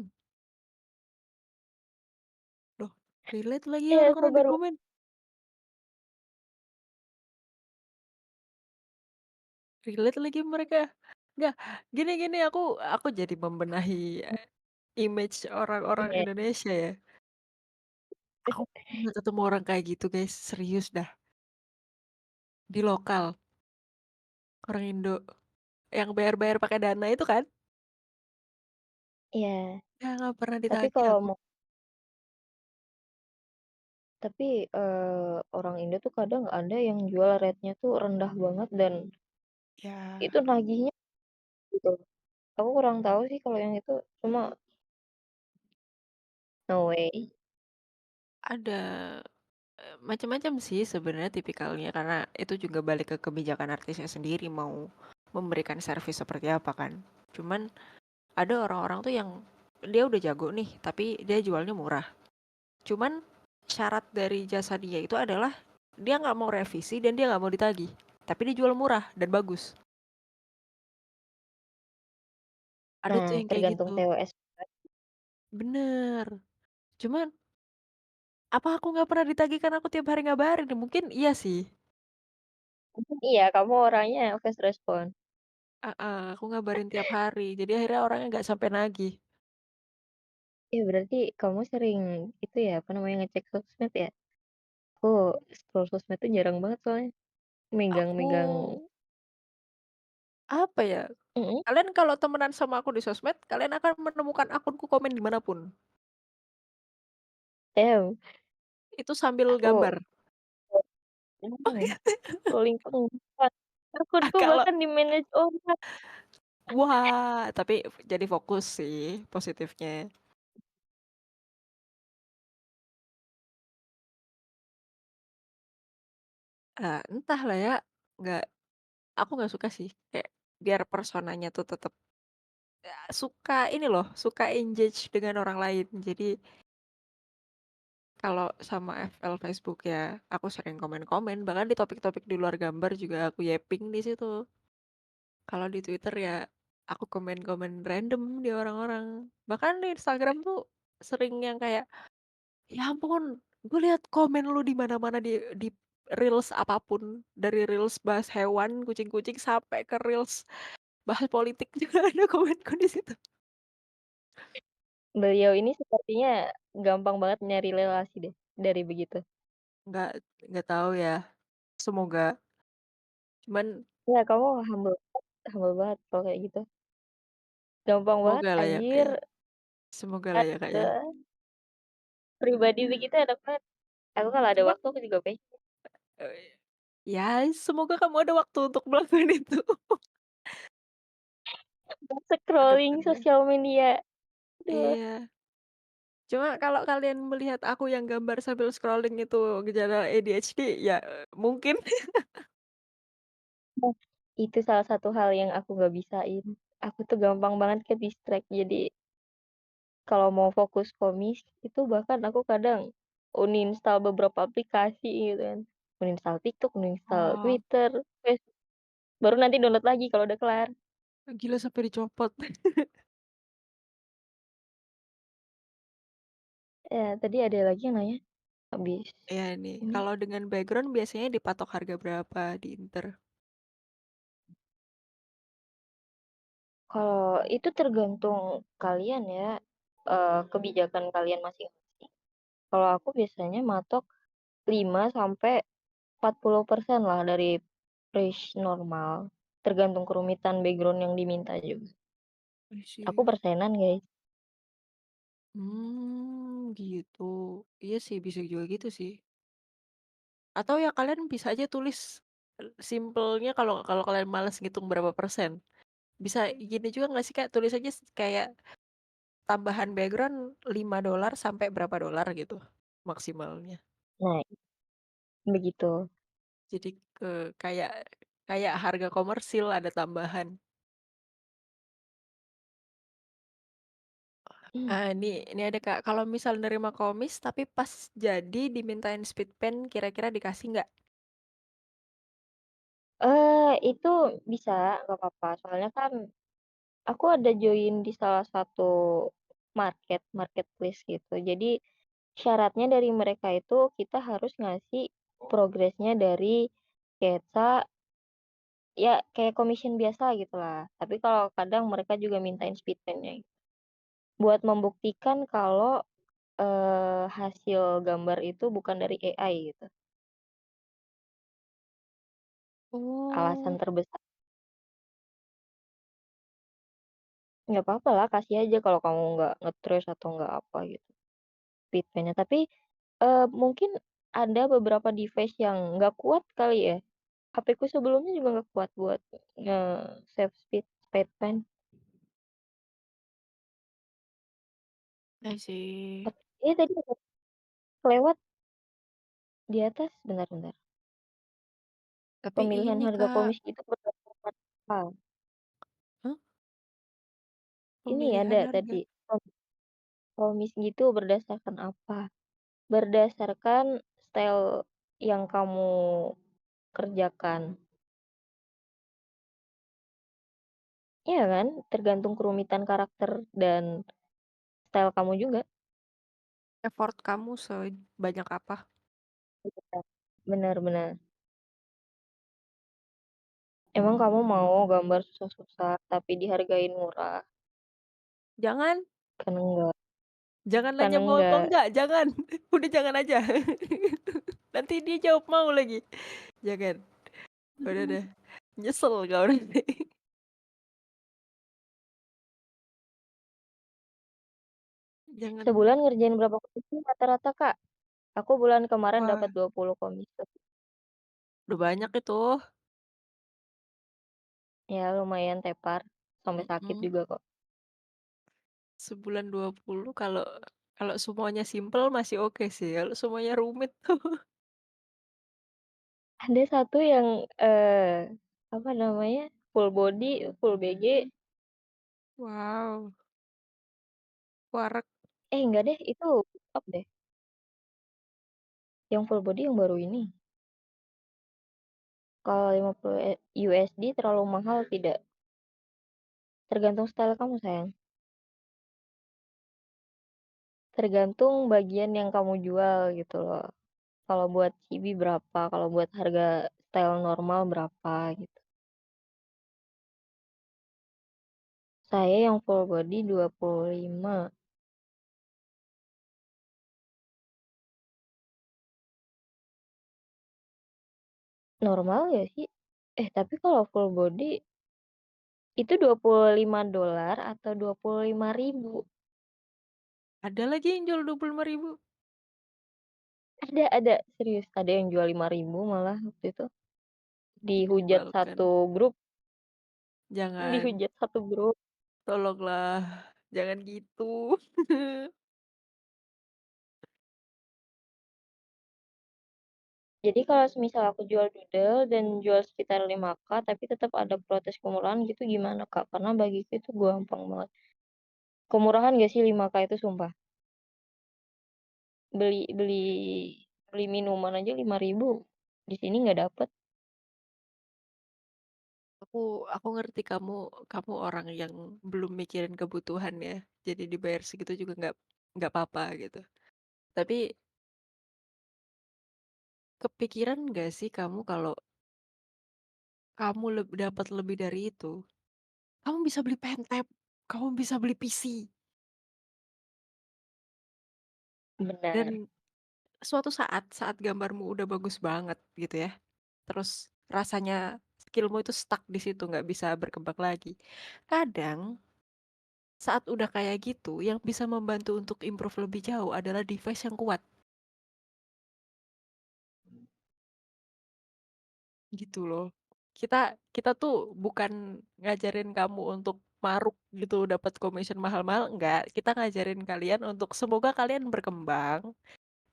loh, relate lagi Iya, orang-orang di sabar Mas. komen. Relate lagi mereka. Nggak, gini, aku jadi membenahi, image orang-orang Iya, Indonesia ya. Aku nggak ketemu orang kayak gitu guys, serius dah. Di lokal, orang Indo. Yang bayar-bayar pakai Dana itu kan? iya. Ya nggak pernah Tapi ditagih kalau aku. mau tapi, orang Indo tuh kadang ada yang jual rate-nya tuh rendah banget dan Ya, itu nagihnya gitu. Aku kurang tahu sih kalau yang itu, cuma no way. ada, macam-macam sih sebenarnya tipikalnya karena itu juga balik ke kebijakan artisnya sendiri mau memberikan servis seperti apa kan. Cuman ada orang-orang tuh yang dia udah jago nih, tapi dia jualnya murah. Cuman syarat dari jasa dia itu adalah dia nggak mau revisi dan dia nggak mau ditagih. Tapi dia jual murah dan bagus. Ada Nah, tuh yang kayak tergantung gitu. TOS. Bener. Cuman apa aku nggak pernah ditagih karena aku tiap hari ngabarin? Mungkin iya sih. Mungkin iya, kamu orangnya fast respon. Aku ngabarin tiap hari. Jadi akhirnya orangnya nggak sampai nagih. Iya, berarti kamu sering itu ya, apa namanya, ngecek sosmed ya? Aku scroll sosmed tuh jarang banget soalnya. Aku Megang-megang apa ya? mhm, Kalian kalau temenan sama aku di sosmed, kalian akan menemukan akunku komen dimanapun. damn, Itu sambil aku gambar. scrolling keempat, akunku Kalau bahkan di-manage orang. wah, tapi jadi fokus sih positifnya. Entahlah ya, nggak aku nggak suka sih, kayak biar personanya tuh tetep suka ini loh, suka engage dengan orang lain. Jadi kalau sama FL Facebook ya, aku sering komen-komen, bahkan di topik-topik di luar gambar juga aku yeping di situ. Kalau di Twitter ya, aku komen-komen random di orang-orang. Bahkan di Instagram tuh sering yang kayak, "Ya ampun, gue lihat komen lu di mana-mana di reels apapun, dari reels bahas hewan, kucing-kucing, sampai ke reels bahas politik juga ada komenku di situ." Beliau ini sepertinya gampang banget nyari relasi deh, dari begitu. Nggak nggak tahu ya, semoga. Cuman Ya kamu humble banget kalau kayak gitu. Gampang banget semoga lah ya, Kak, anjir, ya. Semoga lah ya, Kak, ya. pribadi begitu enak banget. Aku kalau ada Cuman, waktu aku juga pengen ya semoga kamu ada waktu untuk melakukan itu. Ke scrolling depannya. sosial media. Aduh, Iya. Cuma kalau kalian melihat aku yang gambar sambil scrolling itu gejala ADHD, ya, mungkin. nah, itu salah satu hal yang aku nggak bisain. Aku tuh gampang banget ke-distract, jadi kalau mau fokus komis, itu bahkan aku kadang uninstall beberapa aplikasi gitu kan. Uninstall TikTok, uninstall Oh, Twitter, Facebook, baru nanti download lagi kalau udah kelar. gila sampai dicopot. Tadi ada lagi yang nanya, habis Ya nih, ini. kalau dengan background biasanya dipatok harga berapa di Inter? Kalau itu tergantung kalian ya, kebijakan kalian masing-masing. Kalau aku biasanya matok 5 sampai 40% lah dari price normal, tergantung kerumitan background yang diminta juga. I Aku see. persenan, guys. Gitu. Iya sih, bisa juga gitu sih. Atau ya kalian bisa aja tulis, simpelnya kalau kalau kalian malas ngitung berapa persen. Bisa gini juga nggak sih, Kak, tulis aja kayak tambahan background $5 sampai berapa dolar gitu maksimalnya. Nah, begitu. Jadi kayak kayak harga komersil ada tambahan. Mmm, Ah, ini ada, Kak, kalau misal nerima komis tapi pas jadi dimintain speed pen kira-kira dikasih nggak? itu bisa, nggak apa-apa. Soalnya kan aku ada join di salah satu marketplace gitu. Jadi syaratnya dari mereka itu kita harus ngasih progresnya dari sketsa, ya kayak commission biasa gitulah. Tapi kalau kadang mereka juga mintain speedpen-nya, buat membuktikan kalau, hasil gambar itu bukan dari AI gitu. Alasan Oh, terbesar, nggak apa-apa lah kasih aja kalau kamu nggak nge-trace atau nggak apa gitu, speedpen-nya. Tapi, mungkin ada beberapa device yang nggak kuat kali ya? HP-ku sebelumnya juga nggak kuat buat nge-save speedpen. I see. Tadi ada kelewat di atas, bentar bentar. Tapi Pemilihan ini, harga Kak, komis itu berdasarkan apa? hah? Ini Pemilihan ada harga? tadi, komis gitu berdasarkan apa? Berdasarkan style yang kamu kerjakan. Iya kan? Tergantung kerumitan karakter dan style kamu juga. Effort kamu sebanyak apa? Iya, benar benar. Emang kamu mau gambar susah-susah tapi dihargain murah? Jangan, Kan enggak jangan kan nanya mau atau enggak. enggak, jangan. Udah jangan aja. Nanti dia jawab mau lagi. Jangan. Udah deh. Nyesel kau nanti. Jangan. Sebulan ngerjain berapa komis sih rata-rata, Kak? Aku bulan kemarin Wah, dapat 20 komis. udah banyak itu. Ya lumayan tepar, sampai sakit Mm-mm. juga kok. Sebulan 20 kalau kalau semuanya simple masih oke sih. Kalau semuanya rumit tuh. Ada satu yang, apa namanya, full body, full BG, Wow, warak. enggak deh itu up deh, yang full body yang baru ini. Kalau 50 USD terlalu mahal tidak? Tergantung style kamu sayang, tergantung bagian yang kamu jual gitu loh. Kalau buat chibi berapa, kalau buat harga style normal berapa gitu. Saya yang full body 25. Normal ya sih? Tapi kalau full body itu $25 atau 25.000. Ada lagi yang jual 25.000. Ada, serius, ada yang jual 5.000 malah waktu itu. Dihujat Menyebalkan. satu grup Jangan, dihujat satu grup. tolonglah, jangan gitu. Jadi kalau semisal aku jual doodle dan jual sekitar 5K tapi tetap ada protes kemurahan gitu gimana, Kak? Karena bagiku itu gampang banget. Kemurahan gak sih 5K itu sumpah? Beli beli beli minuman aja 5.000 di sini nggak dapet. Aku ngerti kamu kamu orang yang belum mikirin kebutuhan ya. Jadi dibayar segitu juga nggak apa-apa gitu. Tapi kepikiran nggak sih kamu kalau kamu dapat lebih dari itu, kamu bisa beli pentap, kamu bisa beli PC, Benar. dan suatu saat gambarmu udah bagus banget gitu ya, terus rasanya skill-mu itu stuck di situ, nggak bisa berkembang lagi. Kadang saat udah kayak gitu, yang bisa membantu untuk improve lebih jauh adalah device yang kuat, gitu loh. Kita kita tuh bukan ngajarin kamu untuk maruk gitu, dapat commission mahal-mahal, enggak. Kita ngajarin kalian untuk semoga kalian berkembang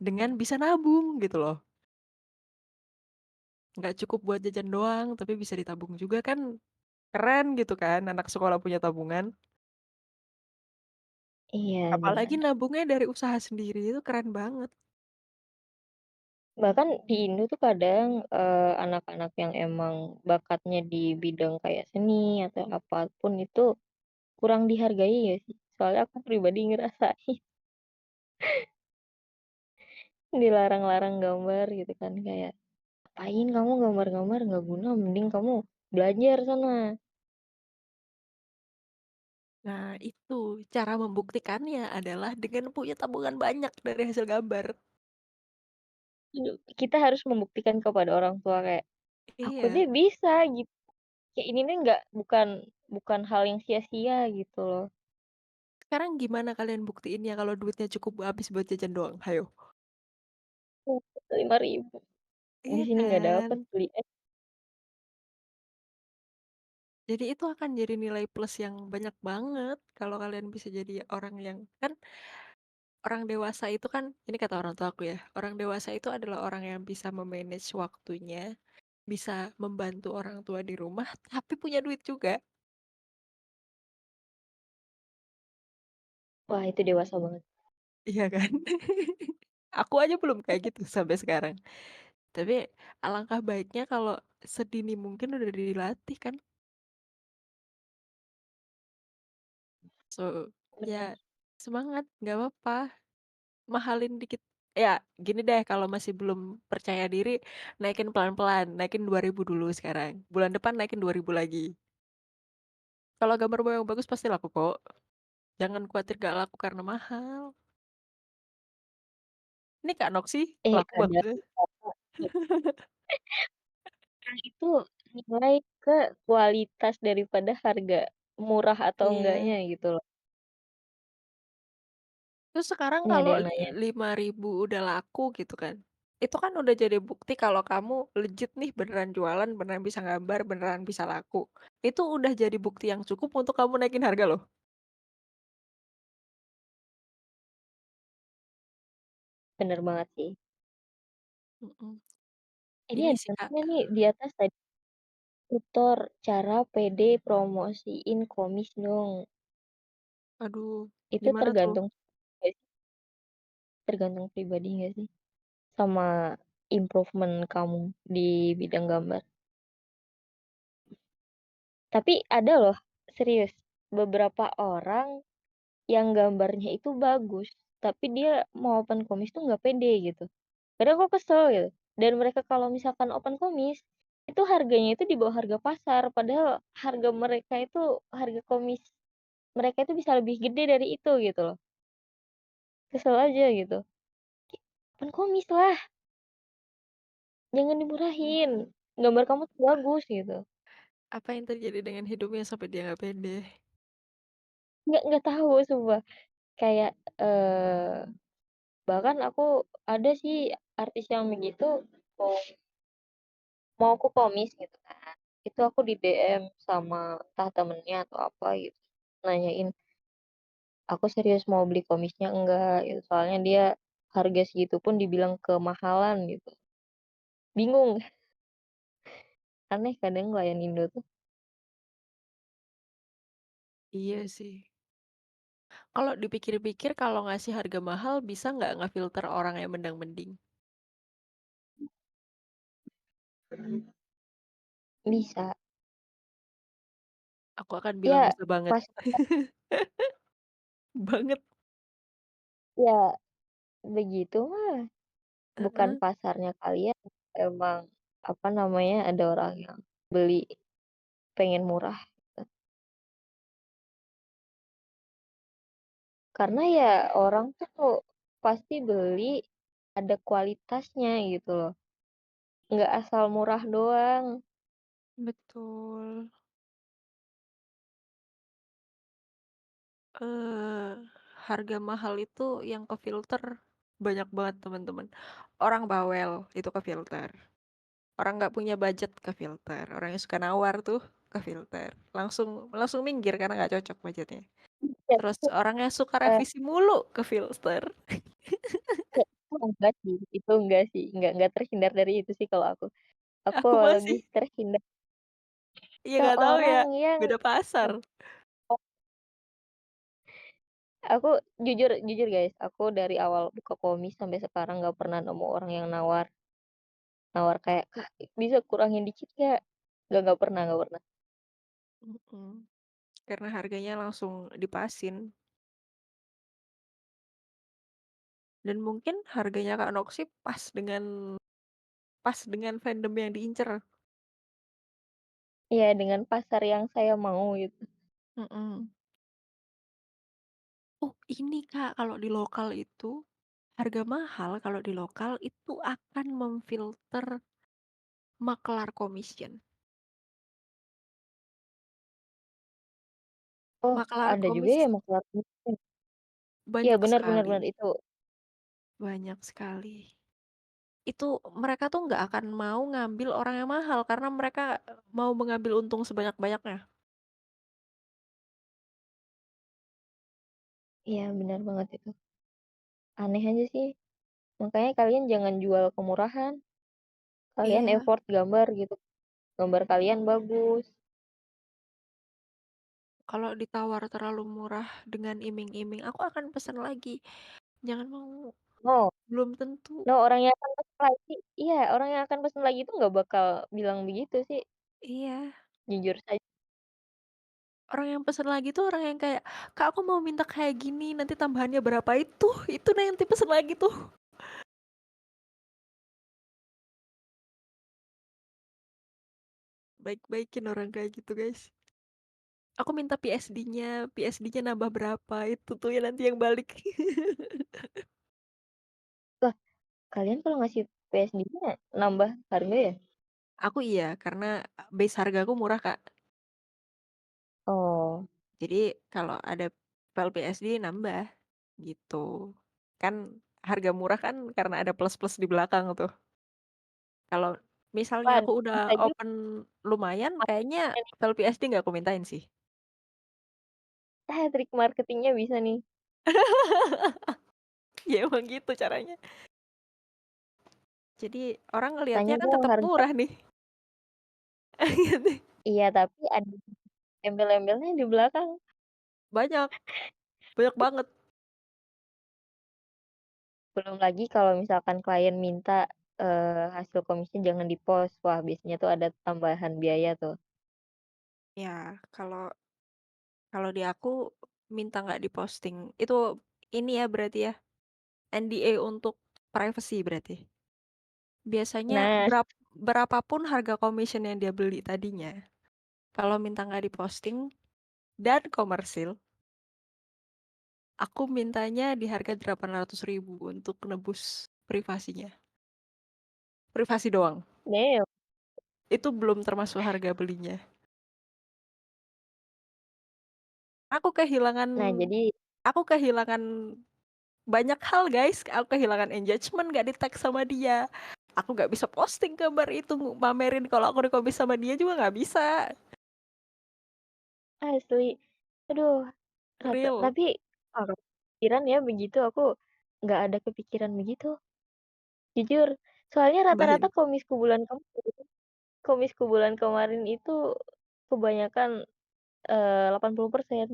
dengan bisa nabung gitu loh. Nggak cukup buat jajan doang, tapi bisa ditabung juga kan keren gitu kan anak sekolah punya tabungan. Iya, Apalagi benar. nabungnya dari usaha sendiri itu keren banget. Bahkan di Indo tuh kadang, anak-anak yang emang bakatnya di bidang kayak seni atau apapun itu kurang dihargai ya sih? Soalnya aku pribadi ngerasain dilarang-larang gambar gitu kan, kayak, "Ngapain kamu gambar-gambar nggak guna, mending kamu belajar sana." Nah itu, cara membuktikannya adalah dengan punya tabungan banyak dari hasil gambar. Kita harus membuktikan kepada orang tua kayak, "Aku Iya, deh bisa," gitu. Kayak ini nih nggak bukan bukan hal yang sia-sia gitu loh. sekarang gimana kalian buktiinnya kalau duitnya cukup habis buat jajan doang? Hayo. 5.000 di Iya sini nggak kan? dapet beli es. Jadi itu akan jadi nilai plus yang banyak banget kalau kalian bisa jadi orang yang kan orang dewasa itu kan ini kata orang tua aku ya, orang dewasa itu adalah orang yang bisa me-manage waktunya, bisa membantu orang tua di rumah, tapi punya duit juga. Wah, itu dewasa banget. Iya kan? Aku aja belum kayak gitu sampai sekarang. Tapi alangkah baiknya kalau sedini mungkin udah dilatih kan. So, Bener. ya semangat, nggak apa-apa. Mahalin dikit. Ya, gini deh kalau masih belum percaya diri, naikin pelan-pelan, naikin 2.000 dulu sekarang. Bulan depan naikin 2.000 lagi. Kalau gambarmu yang bagus pasti laku kok. Jangan khawatir gak laku karena mahal. Ini Kak Noksi laku Kadang banget ya. itu nilai ke kualitas daripada harga, murah atau Iya. enggaknya gitu loh. Terus sekarang Ini ada kalau yang nanya, 5.000 udah laku gitu kan. Itu kan udah jadi bukti kalau kamu legit nih beneran jualan, beneran bisa gambar, beneran bisa laku. Itu udah jadi bukti yang cukup untuk kamu naikin harga loh. bener banget sih. Mhm. Ini Ini ada sih yang Kak, nanya nih di atas tadi, tutor cara pede promosiin komis dong. aduh Itu gimana tuh? tergantung nggak sih? Tergantung pribadi nggak sih? Sama improvement kamu di bidang gambar. Tapi ada loh, serius, beberapa orang yang gambarnya itu bagus, tapi dia mau open kumis tuh nggak pede gitu. Kadang aku kesel gitu, dan mereka kalau misalkan open kumis, itu harganya itu di bawah harga pasar, padahal harga mereka itu harga kumis mereka itu bisa lebih gede dari itu gitu loh. Kesel aja gitu. Open kumis lah, jangan dimurahin, gambar kamu tuh bagus gitu. Apa yang terjadi dengan hidupnya sampai dia nggak pede? Nggak tahu sumpah, kayak, bahkan aku ada sih artis yang begitu, mau mau aku kumis gitu kan, itu aku di-DM sama entah temennya atau apa gitu, nanyain, "Aku serius mau beli kumisnya enggak?" Gitu, soalnya dia harga segitu pun dibilang kemahalan gitu. Bingung, aneh kadang klien Indo tuh. Iya sih. Kalau dipikir-pikir kalau ngasih harga mahal bisa nggak ngefilter orang yang mendang-mending? Bisa, Aku akan bilang ya bisa banget. pas Banget. ya begitu mah bukan Heeh. pasarnya kalian, emang, apa namanya, ada orang yang beli pengen murah gitu. Karena ya orang tuh pasti beli ada kualitasnya gitu loh, nggak asal murah doang. Betul. Eee, Harga mahal itu yang kefilter banyak banget teman-teman. Orang bawel itu kefilter, orang nggak punya budget kefilter, orang yang suka nawar tuh kefilter, langsung langsung minggir karena nggak cocok budgetnya. Ya Terus itu, orang yang suka eee, revisi mulu kefilter. ya itu enggak sih, nggak terhindar dari itu sih kalau aku. Aku Aku lebih masih, terhindar ya ke nggak tahu ya, orang yang beda pasar. aku jujur jujur guys, aku dari awal buka komis sampai sekarang nggak pernah nemu orang yang nawar nawar kayak, "Kak, bisa kurangin dikit nggak?" Nggak pernah. Mhm, karena harganya langsung dipasin dan mungkin harganya Kak Noksi pas dengan fandom yang diincer. Iya, dengan pasar yang saya mau gitu. Mhm. Oh, ini Kak, kalau di lokal itu, harga mahal kalau di lokal itu akan memfilter maklar commission. Oh, Maklar ada juga ya komis makelar miskin. Iya, banyak benar benar sekali, benar, itu. banyak sekali. Itu mereka tuh nggak akan mau ngambil orang yang mahal karena mereka mau mengambil untung sebanyak-banyaknya. Iya, benar banget itu. Aneh aja sih. Makanya kalian jangan jual kemurahan. Kalian Iya, effort gambar gitu. Gambar kalian bagus. kalau ditawar terlalu murah dengan iming-iming, aku akan pesan lagi. Jangan mau, No, belum tentu. no, orang yang akan pesen lagi, iya, orang yang akan pesen lagi itu nggak bakal bilang begitu sih, Iya, jujur saja. orang yang pesen lagi tuh orang yang kayak, "Kak, aku mau minta kayak gini, nanti tambahannya berapa?" Itu nah yang pesen lagi tuh. Baik-baikin orang kayak gitu, guys. Aku minta PSD-nya nambah berapa, itu tuh ya nanti yang balik. Lah, kalian kalau ngasih PSD-nya nambah harga ya? Aku iya, karena base hargaku murah, Kak. Oh, Jadi kalau ada file PSD nambah, gitu. Kan harga murah kan karena ada plus-plus di belakang tuh. Kalau misalnya kan aku udah bisa juga open lumayan, kayaknya nih, file PSD nggak aku mintain sih. trik marketingnya bisa nih. Ya emang gitu caranya. Jadi orang ngelihatnya Tanya kan dong tetap harga. murah nih. Iya, tapi ada embel-embelnya di belakang. Banyak, banyak banget. Belum lagi kalau misalkan klien minta, hasil komisnya jangan di-post. Wah, biasanya tuh ada tambahan biaya tuh. Ya, kalau kalau di aku minta nggak diposting. Itu ini ya berarti ya. NDA untuk privacy berarti? Biasanya Nah, berapapun harga commission yang dia beli tadinya, kalau minta nggak diposting dan komersil, aku mintanya di harga 800.000 untuk nebus privasinya. Privasi doang. damn. Itu belum termasuk harga belinya. Aku kehilangan Nah, jadi aku kehilangan banyak hal guys. Aku kehilangan engagement gak di-tag sama dia. Aku gak bisa posting gambar itu, pamerin kalau aku di sama dia juga gak bisa. asli, aduh, Real. tapi kalau kepikiran ya begitu, aku nggak ada kepikiran begitu, jujur. Soalnya rata-rata Tambahin. komisku bulan kemarin itu kebanyakan 80%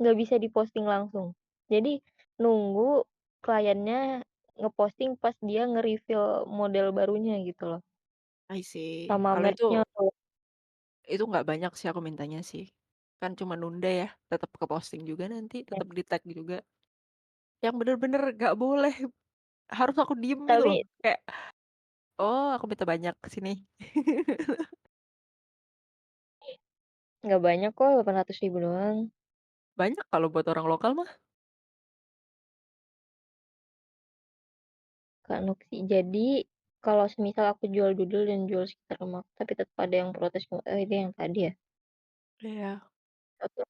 nggak bisa diposting langsung. Jadi nunggu kliennya ngeposting pas dia nge-reveal model barunya gitu loh, I see. sama Kalau merch-nya tuh. itu nggak banyak sih aku mintanya sih. Kan cuma nunda ya, tetap ke posting juga nanti, Ya. tetap di-tag juga. Yang bener-bener gak boleh, harus aku diem gitu loh. Tapi Kayak, oh aku minta banyak sini. nggak banyak kok, 800.000 doang, Banyak kalau buat orang lokal mah. Kak Noksi. Jadi kalau semisal aku jual doodle dan jual sekitar rumah, tapi tetap ada yang protes, itu yang tadi ya, Iya. satu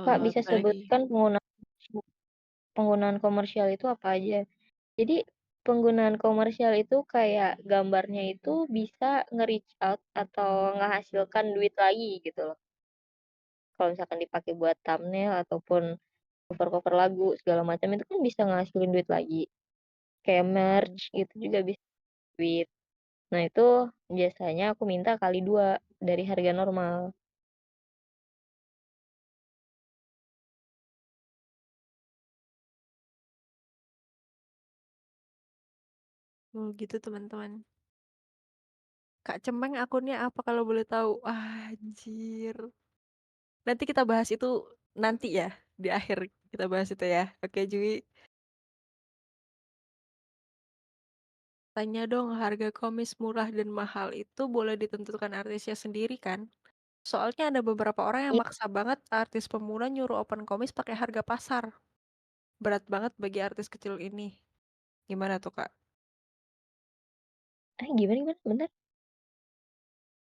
Kak, bisa Apalagi. sebutkan penggunaan komersial itu apa aja? Jadi penggunaan komersial itu kayak gambarnya itu bisa nge-reach out atau ngehasilkan duit lagi gitu loh. Kalau misalkan dipakai buat thumbnail ataupun cover-cover lagu segala macam itu kan bisa ngasilin duit lagi. Kayak Hmm. merch gitu juga bisa duit. Nah itu biasanya aku minta kali 2 dari harga normal. Oh gitu teman-teman. Kak Cemeng akunnya apa kalau boleh tahu? Anjir. Nanti kita bahas itu nanti ya. Di akhir kita bahas itu ya. Oke Jui. Tanya dong, harga komis murah dan mahal itu boleh ditentukan artisnya sendiri kan? Soalnya ada beberapa orang yang Iya, maksa banget artis pemula nyuruh open komis pakai harga pasar. Berat banget bagi artis kecil ini. Gimana tuh Kak? gimana gimana? Bentar.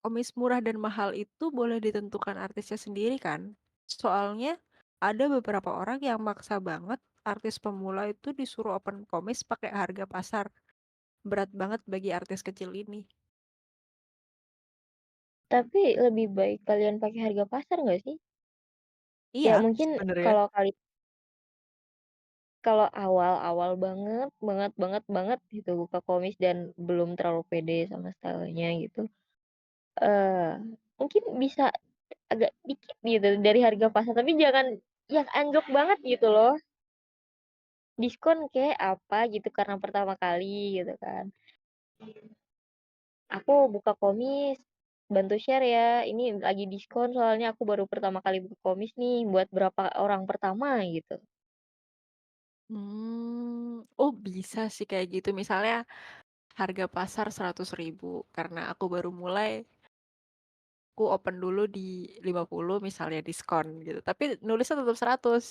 Komis murah dan mahal itu boleh ditentukan artisnya sendiri kan? Soalnya ada beberapa orang yang maksa banget artis pemula itu disuruh open komis pakai harga pasar. Berat banget bagi artis kecil ini. Tapi lebih baik kalian pakai harga pasar nggak sih? Iya, Ya mungkin sebenarnya. kalau kalau awal-awal banget banget banget banget gitu buka komis dan belum terlalu pede sama style-nya gitu, eee, mungkin bisa agak dikit gitu dari harga pasar, tapi jangan yang anjlok banget gitu loh. Diskon kek, apa gitu karena pertama kali gitu kan. "Aku buka komis, bantu share ya, ini lagi diskon soalnya aku baru pertama kali buka komis nih, buat berapa orang pertama," gitu. Oh bisa sih kayak gitu. Misalnya harga pasar 100.000 karena aku baru mulai, aku open dulu di 50 misalnya diskon gitu. Tapi nulisnya tetap 100.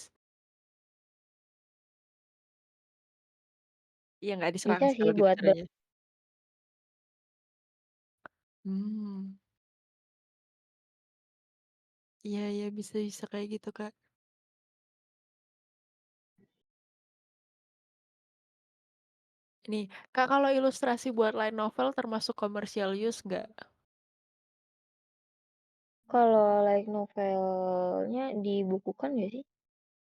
Iya nggak diserang Bisa sih sih kalau gitu buat caranya. Hmm, iya iya bisa bisa kayak gitu Kak. Nih, Kak kalau ilustrasi buat light novel termasuk commercial use nggak? Kalau light novelnya dibukukan nggak sih?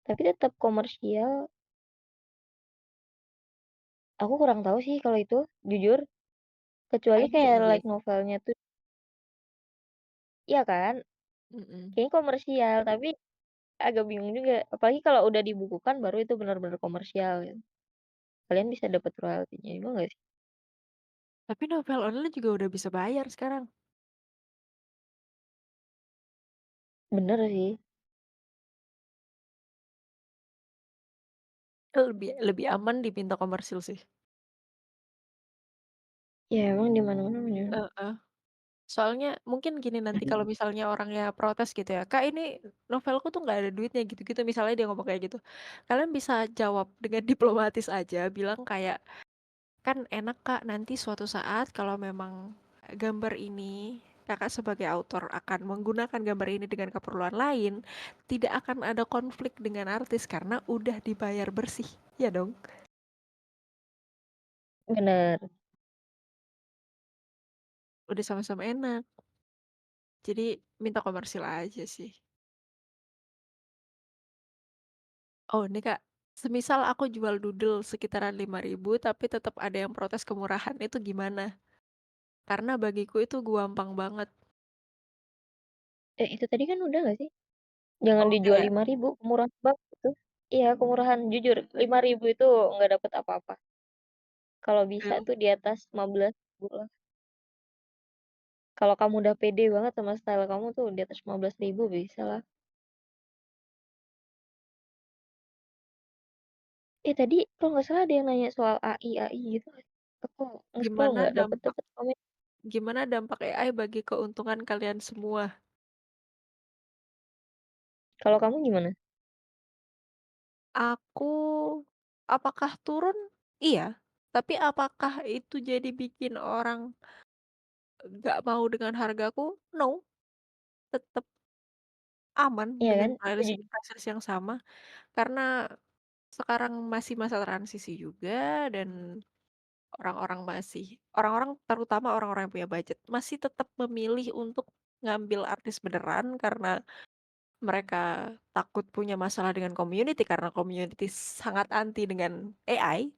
Tapi tetap komersial, aku kurang tahu sih kalau itu, jujur. Kecuali Kayaknya kayak iya light sih. novelnya tuh iya kan? Mm-mm. Kayaknya komersial, tapi agak bingung juga. Apalagi kalau udah dibukukan baru itu benar-benar komersial gitu. Kalian bisa dapat royaltinya juga nggak sih? Tapi novel online juga udah bisa bayar sekarang. Bener sih. Lebih lebih aman diminta komersil sih. Ya emang di mana-mana bener. Heeh. Soalnya mungkin gini nanti kalau misalnya orangnya protes gitu ya, "Kak, ini novelku tuh nggak ada duitnya," gitu-gitu, misalnya dia ngomong kayak gitu. Kalian bisa jawab dengan diplomatis aja, bilang kayak, "Kan enak Kak, nanti suatu saat kalau memang gambar ini Kakak sebagai autor akan menggunakan gambar ini dengan keperluan lain, tidak akan ada konflik dengan artis karena udah dibayar bersih." Ya dong? Bener. Udah sama-sama enak. Jadi minta komersil aja sih. Oh ini Kak, semisal aku jual doodle sekitaran 5.000 tapi tetap ada yang protes kemurahan, itu gimana? Karena bagiku itu gampang banget. Itu tadi kan udah nggak sih? Jangan Oh udah dijual ya? 5.000 murah banget itu. Iya, kemurahan jujur 5.000 itu nggak dapet apa-apa. Kalau bisa Real? tuh di atas 15.000 lah. Kalau kamu udah pede banget sama style kamu tuh di atas 15.000 bisa lah. Tadi kalau nggak salah ada yang nanya soal AI gitu. Aku nge-scroll Gimana nggak dapet dampak dapet komen. gimana dampak AI bagi keuntungan kalian semua? Kalau kamu gimana? Aku apakah turun? Iya. Tapi apakah itu jadi bikin orang nggak mau dengan hargaku? No, tetap aman Iya dengan kan? Aku price jujur. prices yang sama karena sekarang masih masa transisi juga dan orang-orang terutama orang-orang yang punya budget masih tetap memilih untuk ngambil artis beneran karena mereka takut punya masalah dengan community karena community sangat anti dengan AI.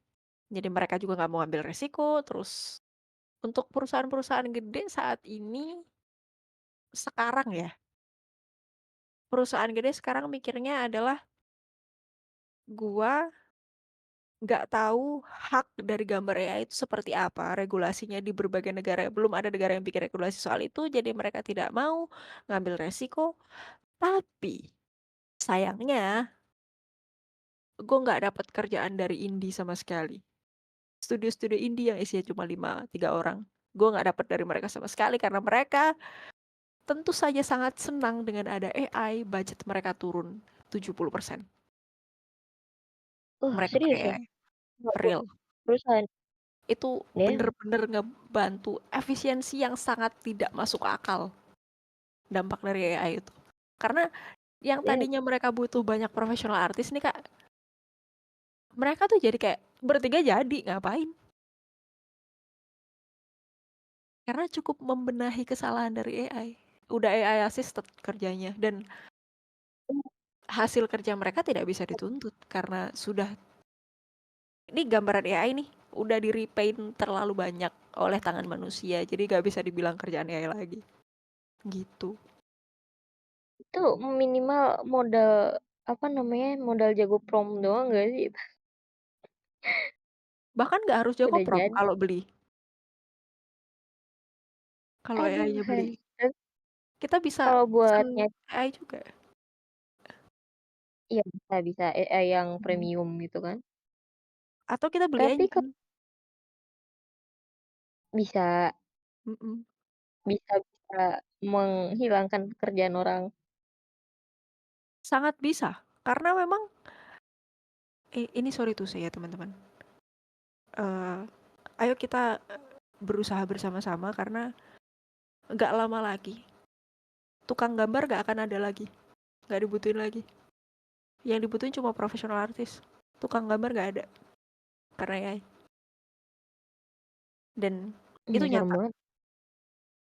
Jadi mereka juga nggak mau ambil resiko. Terus untuk perusahaan-perusahaan gede saat ini sekarang ya, perusahaan gede sekarang mikirnya adalah gua nggak tahu hak dari gambar AI itu seperti apa, regulasinya di berbagai negara, belum ada negara yang bikin regulasi soal itu, jadi mereka tidak mau ngambil resiko. Tapi sayangnya, gue nggak dapat kerjaan dari indie sama sekali. Studio-studio indie yang isinya cuma 3 orang, gue nggak dapat dari mereka sama sekali karena mereka tentu saja sangat senang dengan ada AI, budget mereka turun 70%. Mereka pakai Serius ya? AI, Nggak real. perusahaan. Itu Damn. bener-bener ngebantu efisiensi yang sangat tidak masuk akal dampak dari AI itu. Karena yang Damn. tadinya mereka butuh banyak profesional artis nih Kak, mereka tuh jadi kayak bertiga jadi ngapain? Karena cukup membenahi kesalahan dari AI. Udah AI assisted kerjanya dan hasil kerja mereka tidak bisa dituntut karena sudah ini gambaran AI nih udah di repaint terlalu banyak oleh tangan manusia jadi gak bisa dibilang kerjaan AI lagi gitu. Itu minimal modal apa namanya, modal jago prom doang nggak sih? Bahkan gak harus jago Udah prompt jadi. kalau beli, kalau Aduh, AI-nya beli. hai. Terus Kita bisa kalau buat pesan AI juga. iya bisa bisa AI yang Mhm. premium gitu kan. Atau kita beli Tapi engine. bisa Mhm. bisa bisa menghilangkan pekerjaan orang. Sangat bisa, karena memang ini sorry to say ya teman-teman, eee, ayo kita berusaha bersama-sama karena nggak lama lagi tukang gambar nggak akan ada lagi, nggak dibutuhin lagi. Yang dibutuhin cuma profesional artis. Tukang gambar nggak ada karena AI. Dan itu Serem nyata, banget.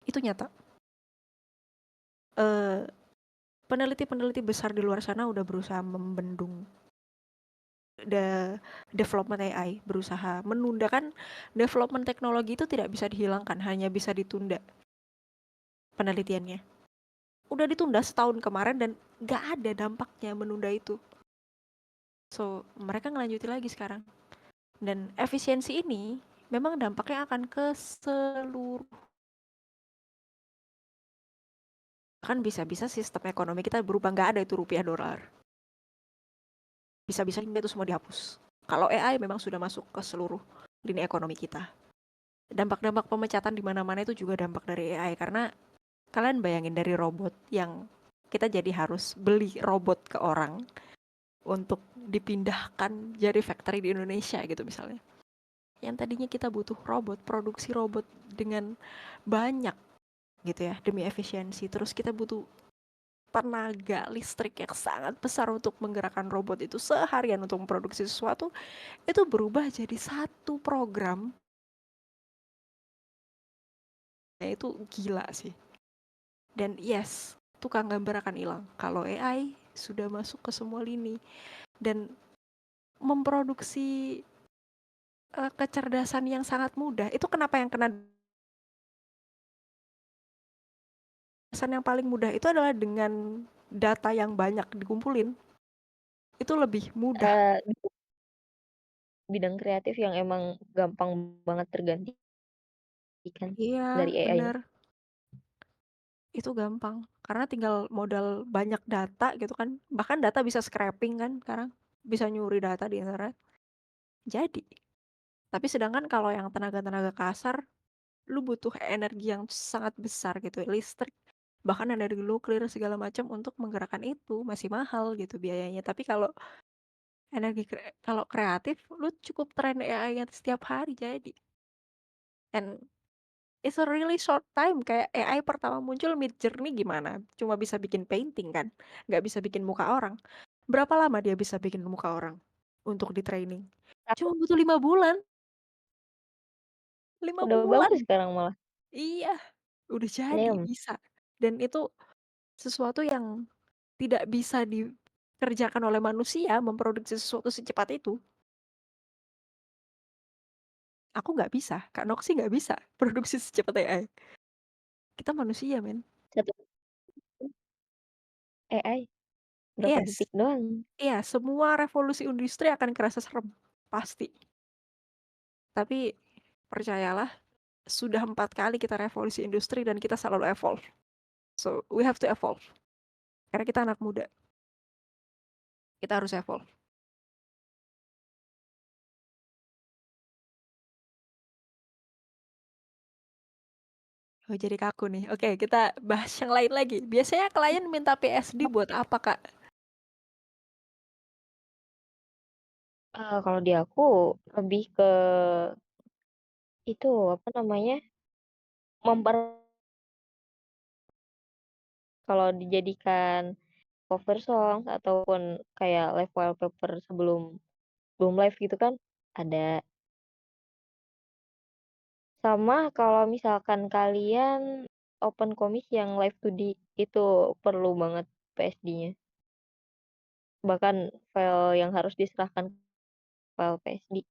itu nyata. Eee, peneliti-peneliti besar di luar sana udah berusaha membendung development AI, berusaha menunda kan development teknologi itu tidak bisa dihilangkan, hanya bisa ditunda penelitiannya. Udah ditunda setahun kemarin dan nggak ada dampaknya menunda itu. So, mereka ngelanjutin lagi sekarang. Dan efisiensi ini memang dampaknya akan ke seluruh, kan bisa-bisa sistem ekonomi kita berubah nggak ada itu rupiah dolar. Bisa-bisa itu semua dihapus. Kalau AI memang sudah masuk ke seluruh lini ekonomi kita. Dampak-dampak pemecatan di mana-mana itu juga dampak dari AI karena kalian bayangin dari robot yang kita jadi harus beli robot ke orang untuk dipindahkan jadi factory di Indonesia gitu misalnya. Yang tadinya kita butuh robot, produksi robot dengan banyak gitu ya demi efisiensi. Terus kita butuh tenaga listrik yang sangat besar untuk menggerakkan robot itu seharian untuk memproduksi sesuatu, itu berubah jadi satu program. Ya itu gila sih. Dan yes, tukang gambar akan hilang kalau AI sudah masuk ke semua lini dan memproduksi kecerdasan yang sangat mudah. Itu kenapa yang kena kecerdasan yang paling mudah itu adalah dengan data yang banyak dikumpulin. Itu lebih mudah. Eee, bidang kreatif yang emang gampang banget tergantikan Iya, dari AI. benar. Itu gampang. Karena tinggal modal banyak data gitu kan. Bahkan data bisa scraping kan sekarang. Bisa nyuri data di internet. Jadi. Tapi sedangkan kalau yang tenaga-tenaga kasar, lu butuh energi yang sangat besar gitu, listrik, bahkan energi nuklir segala macam untuk menggerakkan itu masih mahal gitu biayanya. Tapi kalau kalau kreatif, lu cukup train AI-nya setiap hari jadi. And it's a really short time. Kayak AI pertama muncul Midjourney gimana? Cuma bisa bikin painting kan, nggak bisa bikin muka orang. Berapa lama dia bisa bikin muka orang untuk di training? Aku Cuma butuh 5 bulan. lima udah bulan. bagus sekarang malah. Iya, udah jadi Damn, bisa. Dan itu sesuatu yang tidak bisa dikerjakan oleh manusia memproduksi sesuatu secepat itu. Aku nggak bisa, Kak Noksi nggak bisa produksi secepat AI. Kita manusia, men. satu AI berapa Yes, detik doang. iya, semua revolusi industri akan kerasa serem, pasti. Tapi percayalah, sudah 4 kali kita revolusi industri dan kita selalu evolve. So, we have to evolve. Karena kita anak muda, kita harus evolve. Oh, jadi kaku nih. Oke, kita bahas yang lain lagi. Biasanya klien minta PSD buat apa, Kak? Kalau di aku lebih ke itu, apa namanya, memper kalau dijadikan cover song ataupun kayak live wallpaper sebelum sebelum live gitu kan, ada. Sama kalau misalkan kalian open komik yang live 2D, itu perlu banget PSD-nya. Bahkan file yang harus diserahkan file PSD.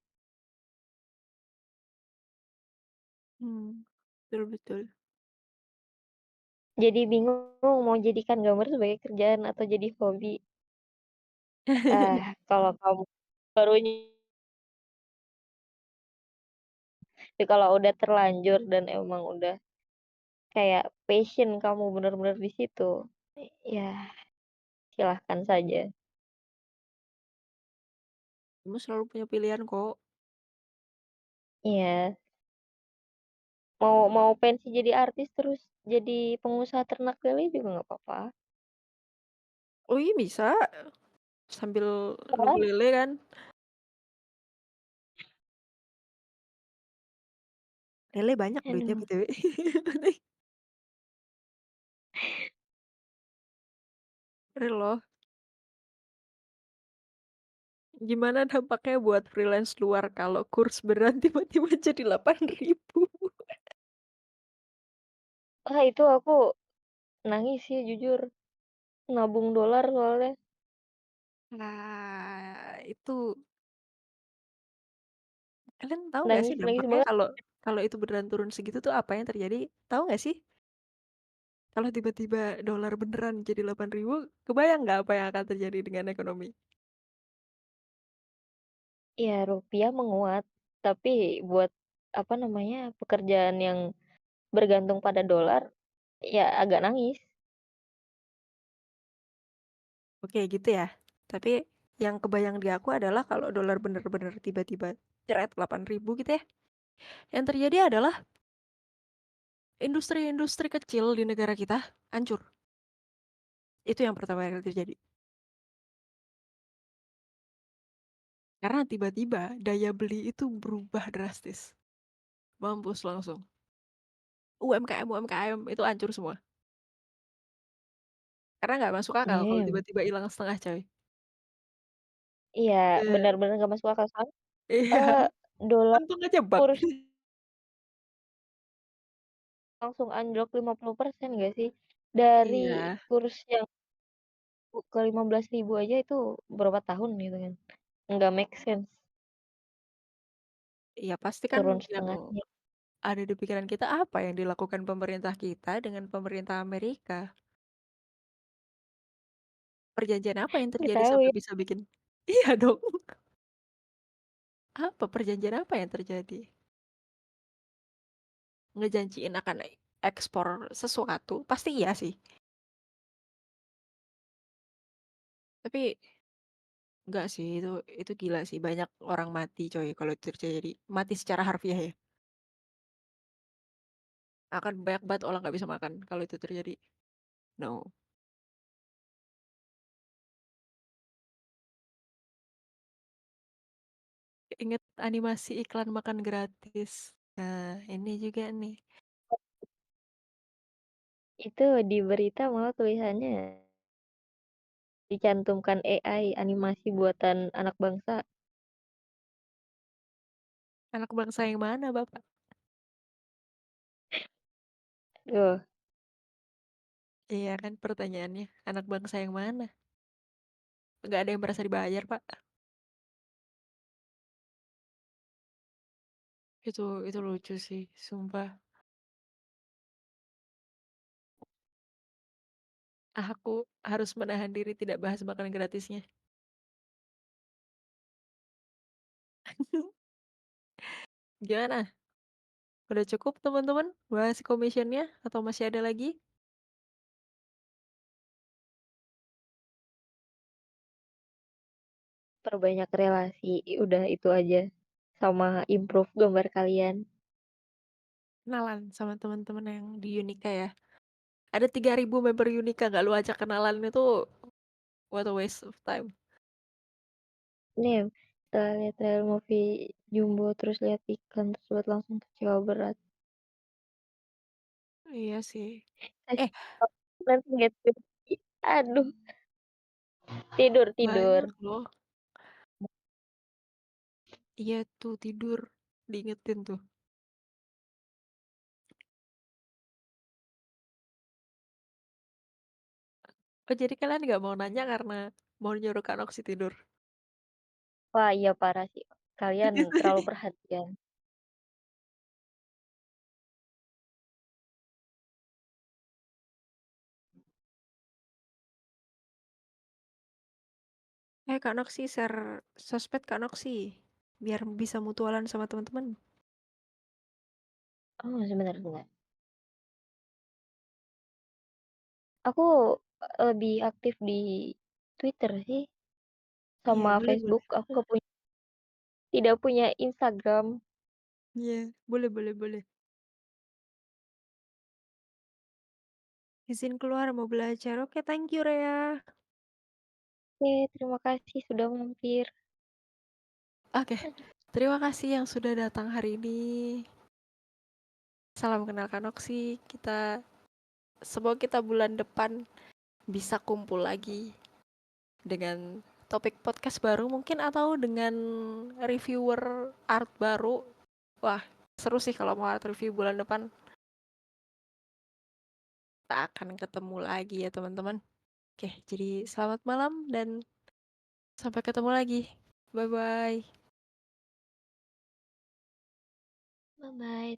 Betul betul. Jadi bingung mau jadikan gambar sebagai kerjaan atau jadi hobi. Kalau kamu baru kalau udah terlanjur dan emang udah kayak passion kamu bener-bener di situ, ya silahkan saja. Kamu selalu punya pilihan kok. Iya, mau mau pensi jadi artis terus jadi pengusaha ternak lele juga nggak apa-apa. Oh iya bisa, sambil nunggu Kan? lele kan. Lele banyak duitnya Aduh, BTW. Real loh. Gimana dampaknya buat freelance luar kalau kurs berat tiba-tiba jadi 8.000? itu aku nangis sih jujur, nabung dolar soalnya. Nah, itu kalian tahu nggak sih Nangis nangis dampaknya banget. kalau kalau itu beneran turun segitu tuh apa yang terjadi? Tahu nggak sih? Kalau tiba-tiba dolar beneran jadi 8.000, kebayang nggak apa yang akan terjadi dengan ekonomi? Iya, rupiah menguat, tapi buat, apa namanya, pekerjaan yang bergantung pada dolar, ya agak nangis. Oke gitu ya. Tapi Yang kebayang di aku adalah kalau dolar bener-bener tiba-tiba jeret 8.000 gitu ya, yang terjadi adalah industri-industri kecil di negara kita hancur. Itu yang pertama kali terjadi. Karena tiba-tiba daya beli itu berubah drastis. Mampus langsung. UMKM itu hancur semua. Karena nggak masuk akal kalau Oke. tiba-tiba hilang setengah coy. Iya, Iya. benar-benar nggak masuk akal soalnya, Iya, eee, dolar untung aja bug. kurs langsung anjlok 50% nggak sih? Dari Iya, kurs yang ke 15.000 aja itu berapa tahun gitu kan, nggak make sense iya pasti kan turun yang setengahnya. ada di pikiran kita apa yang dilakukan pemerintah kita dengan pemerintah Amerika? Perjanjian apa yang Nggak terjadi tahu sampai ya, bisa bikin iya dong, apa perjanjian apa yang terjadi? Ngejanjiin akan ekspor sesuatu, pasti iya sih. Tapi enggak sih, itu gila sih, banyak orang mati coy kalau itu terjadi. Mati secara harfiah ya. Akan banyak banget orang nggak bisa makan kalau itu terjadi. No. Ingat animasi iklan makan gratis. Nah, ini juga nih. itu di berita malah tulisannya dicantumkan AI animasi buatan anak bangsa. Anak bangsa yang mana, Bapak? Duh, Iya kan pertanyaannya, anak bangsa yang mana? Nggak ada yang merasa dibayar, Pak. Itu lucu sih, sumpah. Aku harus menahan diri tidak bahas makanan gratisnya. Gimana? Udah cukup teman-teman bahas commissionnya atau masih ada lagi? perbanyak relasi, udah itu aja. Sama improve gambar kalian. Kenalan sama teman-teman yang di Unika ya. Ada 3.000 member Unika nggak lu ajak kenalan itu what a waste of time. Nih, setelah lihat trailer movie Jumbo terus lihat iklan tersebut langsung kecewa berat. Iya sih. Eh, Eh, nanti nggak tidur. Aduh, tidur tidur. banyak loh. Iya tuh tidur. Diingetin tuh. Oh jadi kalian nggak mau nanya karena mau nyuruh Kak Noksi tidur? Wah, iya parah sih. Kalian terlalu perhatian. Kak Noksi share sosmed Kak Noksi. Biar bisa mutualan sama teman-teman. Oh, sebentar sebentar. Aku lebih aktif di Twitter sih Iya sama boleh boleh. Facebook. Aku nggak punya, tidak punya Instagram. Iya boleh boleh boleh. Izin keluar mau belajar. Oke, thank you Rea. Oke, terima kasih sudah mampir. Oke, terima kasih yang sudah datang hari ini. Salam kenal Kak Noksi. Semoga kita bulan depan bisa kumpul lagi dengan topik podcast baru mungkin atau dengan reviewer art baru. Wah, seru sih kalau mau art review bulan depan. Kita akan ketemu lagi ya teman-teman. Oke, jadi selamat malam dan sampai ketemu lagi. Bye-bye. Bye bye.